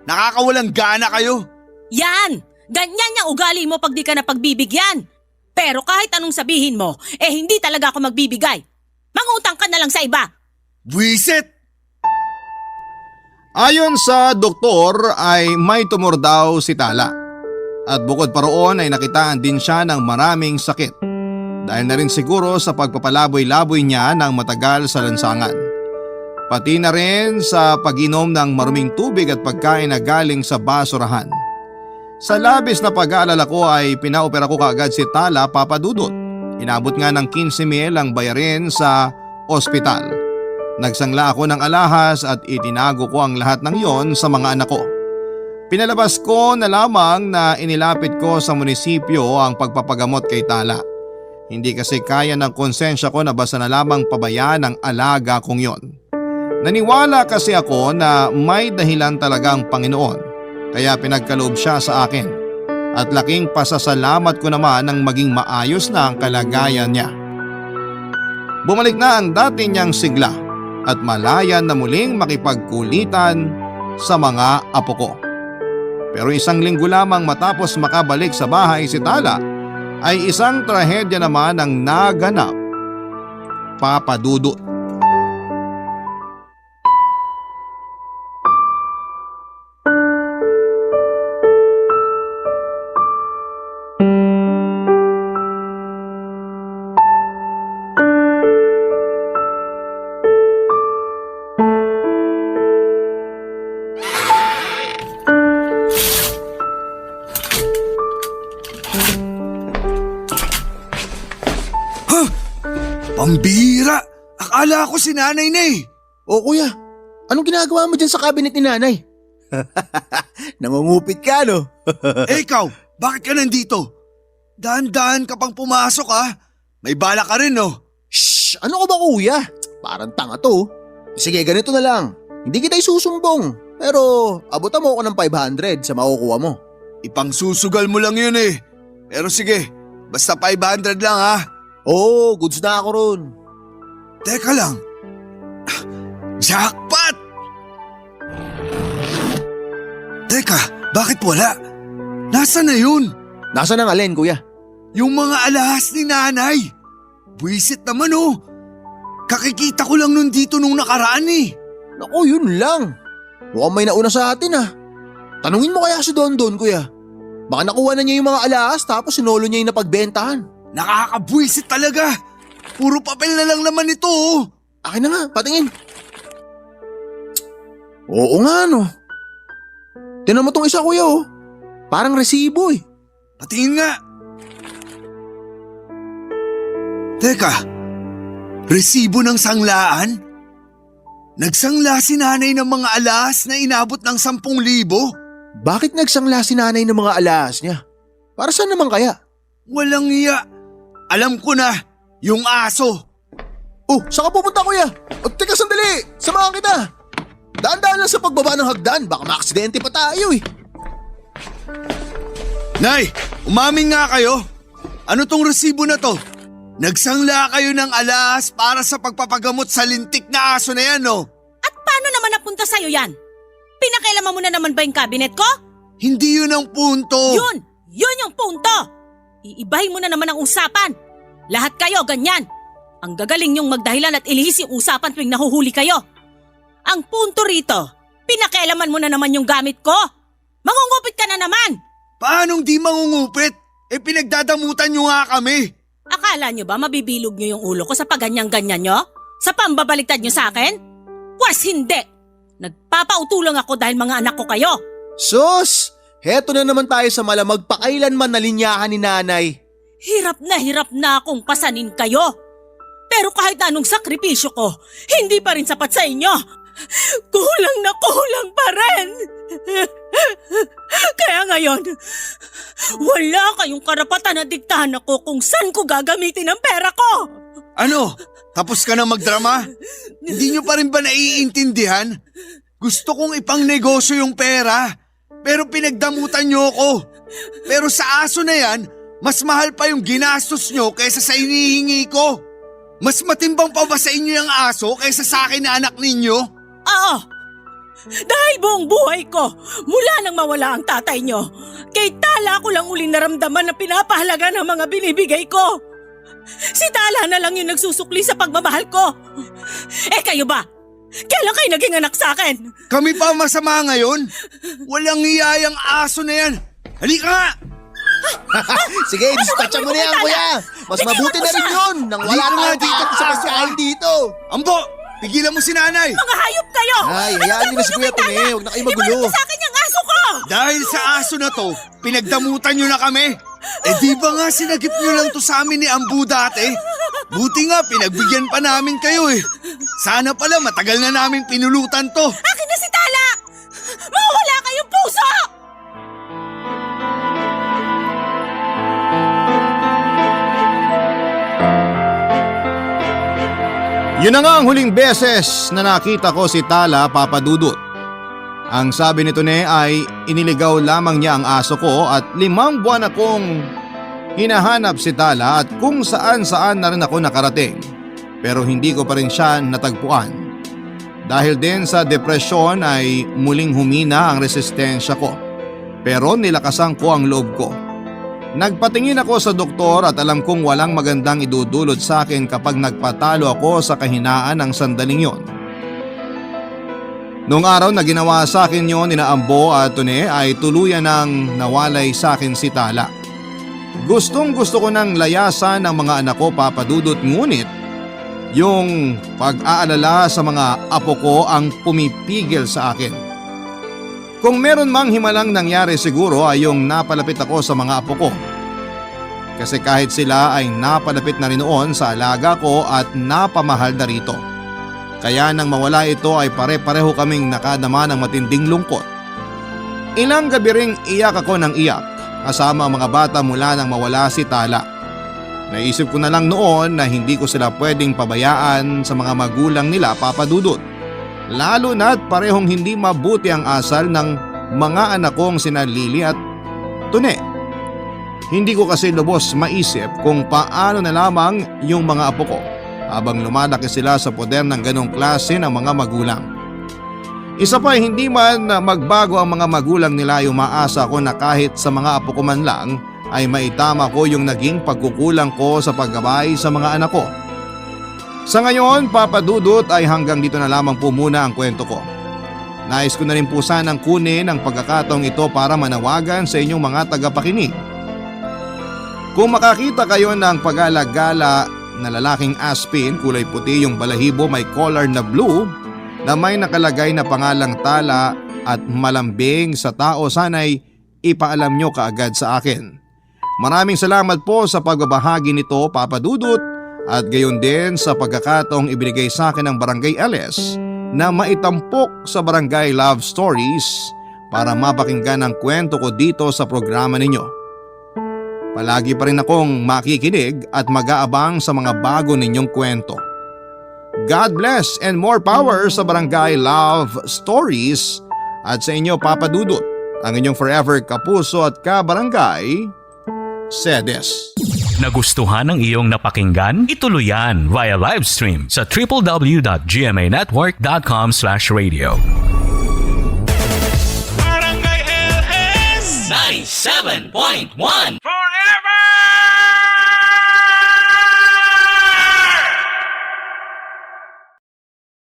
Nakakawalang gana kayo. Yan! Ganyan yung ugali mo pag di ka na pagbibigyan. Pero kahit anong sabihin mo, hindi talaga ako magbibigay. Mangutang ka na lang sa iba. Buwisit! Ayon sa doktor ay may tumor daw si Tala. At bukod pa roon ay nakitaan din siya ng maraming sakit. Dahil na rin siguro sa pagpapalaboy-laboy niya ng matagal sa lansangan. Pati na rin sa pag-inom ng maruming tubig at pagkain na galing sa basurahan. Sa labis na pag-aalala ko ay pinaopera ko kaagad si Tala, Papa Dudut. Inabot nga ng 15,000 ang bayarin sa ospital. Nagsangla ako ng alahas at itinago ko ang lahat ng yon sa mga anak ko. Pinalabas ko na lamang na inilapit ko sa munisipyo ang pagpapagamot kay Tala. Hindi kasi kaya ng konsensya ko na basta na lamang pabayaan ang alaga kong yon. Naniwala kasi ako na may dahilan talagang Panginoon, kaya pinagkaloob siya sa akin. At laking pasasalamat ko naman nang maging maayos na ang kalagayan niya. Bumalik na ang dati niyang sigla at malayan na muling makipagkulitan sa mga apo ko. Pero isang linggo lamang matapos makabalik sa bahay si Tala ay isang trahedya naman ang naganap, Papa Dudut. Pambihira! Akala ko si nanay na eh. O kuya, anong ginagawa mo dyan sa cabinet ni nanay? Nangungupit ka, no? Eh ikaw, bakit ka nandito? Dahan-dahan ka pang pumasok ha. May bala ka rin no? Shh! Ano ka ba kuya? Parang tanga to. Sige, ganito na lang. Hindi kita isusumbong. Pero abutan mo ako ng 500 sa makukuha mo. Ipang susugal mo lang yun eh. Pero sige, basta 500 lang ha. Oo, goods na ako ron. Teka lang. Jackpot! Teka, bakit wala? Nasaan na yun? Nasaan ang alin, kuya? Yung mga alahas ni nanay. Buisit naman oh. Kakikita ko lang nun dito nung nakaraan eh. Naku, yun lang. Mukhang may nauna sa atin ah. Tanungin mo kaya si Don Don, kuya. Baka nakuha na niya yung mga alahas tapos sinolo niya yung napagbentahan. Nakakabuisit talaga. Puro papel na lang naman ito oh. Akin na nga, patingin. Oo nga no. Tinan mo tong isa, kuya oh. Parang resibo eh. Patingin nga. Teka, resibo ng sanglaan? Nagsangla si nanay ng mga alahas na inabot ng 10,000? Bakit nagsangla si nanay ng mga alahas niya? Para saan naman kaya? Walang iya. Alam ko na, yung aso. Oh, saan ka pupunta, kuya? O, teka sandali, samahan kita. Daan-daan lang sa pagbaba ng hagdan, baka maaksidente pa tayo eh. Nay, umamin nga kayo. Ano tong resibo na to? Nagsangla kayo ng alahas para sa pagpapagamot sa lintik na aso na yan, no? At paano naman napunta sa'yo yan? Pinakailaman mo na naman ba yung cabinet ko? Hindi yun ang punto. Yun yung punto. Iibahin mo na naman ang usapan. Lahat kayo ganyan. Ang gagaling niyong magdahilan at ilihis yung usapan tuwing nahuhuli kayo. Ang punto rito, pinakailaman mo na naman yung gamit ko. Mangungupit ka na naman. Paanong di mangungupit? Eh pinagdadamutan nyo nga kami. Akala nyo ba mabibilog nyo yung ulo ko sa paganyang-ganyan nyo? Sa pambabaliktad nyo sa akin? Pwes hindi! Nagpapautulang ako dahil mga anak ko kayo. Sus! Heto na naman tayo sa malamag pakailanman na linyahan ni nanay. Hirap na akong pasanin kayo. Pero kahit anong sakripisyo ko, hindi pa rin sapat sa inyo. Kulang na kulang pa rin. Kaya ngayon, wala kayong karapatan na diktahan ako kung saan ko gagamitin ang pera ko. Ano? Tapos ka na magdrama? Hindi nyo pa rin ba naiintindihan? Gusto kong ipang negosyo yung pera, pero pinagdamutan nyo ako. Pero sa aso na yan, mas mahal pa yung ginastos nyo kaysa sa inihingi ko. Mas matimbang pa ba sa inyo yung aso kaysa sa akin na anak ninyo? Oo. Dahil buong buhay ko, mula nang mawala ang tatay nyo, kay Tala ko lang uling naramdaman na pinapahalaga ng mga binibigay ko. Si Tala na lang yung nagsusukli sa pagmamahal ko. Eh kayo ba? Kailan kayo naging anak sa akin? Kami pa masama ngayon? Walang hiyayang aso na yan. Halika nga! Sige, dispatcha mo na yan, kuya. Mas mabuti na rin yun nang wala Dito nga, tayong dito ticket sa ka. pagkain dito. Ambo! Pigilan mo si nanay! Mga hayop kayo! Ay, hayaan niyo na si Kuya Tone. Huwag na kayo magulo. Ibalik mo sa akin yung aso ko! Dahil sa aso na to, pinagdamutan nyo na kami. Eh di ba nga sinagip nyo lang to sa amin ni Ambu dati? Buti nga pinagbigyan pa namin kayo eh. Sana pala matagal na namin pinulutan to. Akin na si Tala! Mawawala kayong puso! Yun na nga ang huling beses na nakita ko si Tala, Papa Dudut. Ang sabi nito ne ay iniligaw lamang niya ang aso ko at 5 buwan akong hinahanap si Tala at kung saan-saan na rin ako nakarating. Pero hindi ko pa rin siya natagpuan. Dahil din sa depresyon ay muling humina ang resistensya ko. Pero nilakasan ko ang loob ko. Nagpatingin ako sa doktor at alam kong walang magandang idudulot sa akin kapag nagpatalo ako sa kahinaan ng sandaling yon. Noong araw na ginawa sa akin yon ni Ambo at Tone ay tuluyan ng nawalay sa akin si Tala. Gustong gusto ko nang layasan ang mga anak ko, Papa Dudut, ngunit yung pag-aalala sa mga apo ko ang pumipigil sa akin. Kung meron mang himalang nangyari siguro ay yung napalapit ako sa mga apo ko. Kasi kahit sila ay napalapit na rin noon sa alaga ko at napamahal na rito. Kaya nang mawala ito ay pare-pareho kaming nakadama ng matinding lungkot. Ilang gabi ring iyak ako ng iyak kasama ang mga bata mula nang mawala si Tala. Naisip ko na lang noon na hindi ko sila pwedeng pabayaan sa mga magulang nila, Papa Dudut. Lalo na't parehong hindi mabuti ang asal ng mga anak kong sina Lily at Tune. Hindi ko kasi lubos maisip kung paano na lamang yung mga apo ko habang lumalaki sila sa poder ng ganong klase ng mga magulang. Isa pa, hindi man magbago ang mga magulang nila, ay umaasa ko na kahit sa mga apo ko man lang ay maitama ko yung naging pagkukulang ko sa paggabay sa mga anak ko. Sa ngayon, Papa Dudut, ay hanggang dito na lamang po muna ang kwento ko. Nais ko na rin po sanang kunin ang pagkakataong ito para manawagan sa inyong mga tagapakinig. Kung makakita kayo ng pag-alagala na lalaking aspin, kulay puti yung balahibo, may collar na blue na may nakalagay na pangalang Tala at malambing sa tao, sana'y ipaalam nyo kaagad sa akin. Maraming salamat po sa pagbabahagi nito, Papa Dudut, at gayon din sa pagkakataong ibinigay sa akin ng Barangay LS na maitampok sa Barangay Love Stories para mapakinggan ang kwento ko dito sa programa ninyo. Palagi pa rin akong makikinig at mag-aabang sa mga bago ninyong kwento. God bless and more power sa Barangay Love Stories at sa inyo, Papa Dudut, ang inyong forever kapuso at kabarangay, Sedes. Nagustuhan ng iyong napakinggan? Ituloy yan via live stream sa www.gmanetwork.com/radio. Barangay LS 97.1 for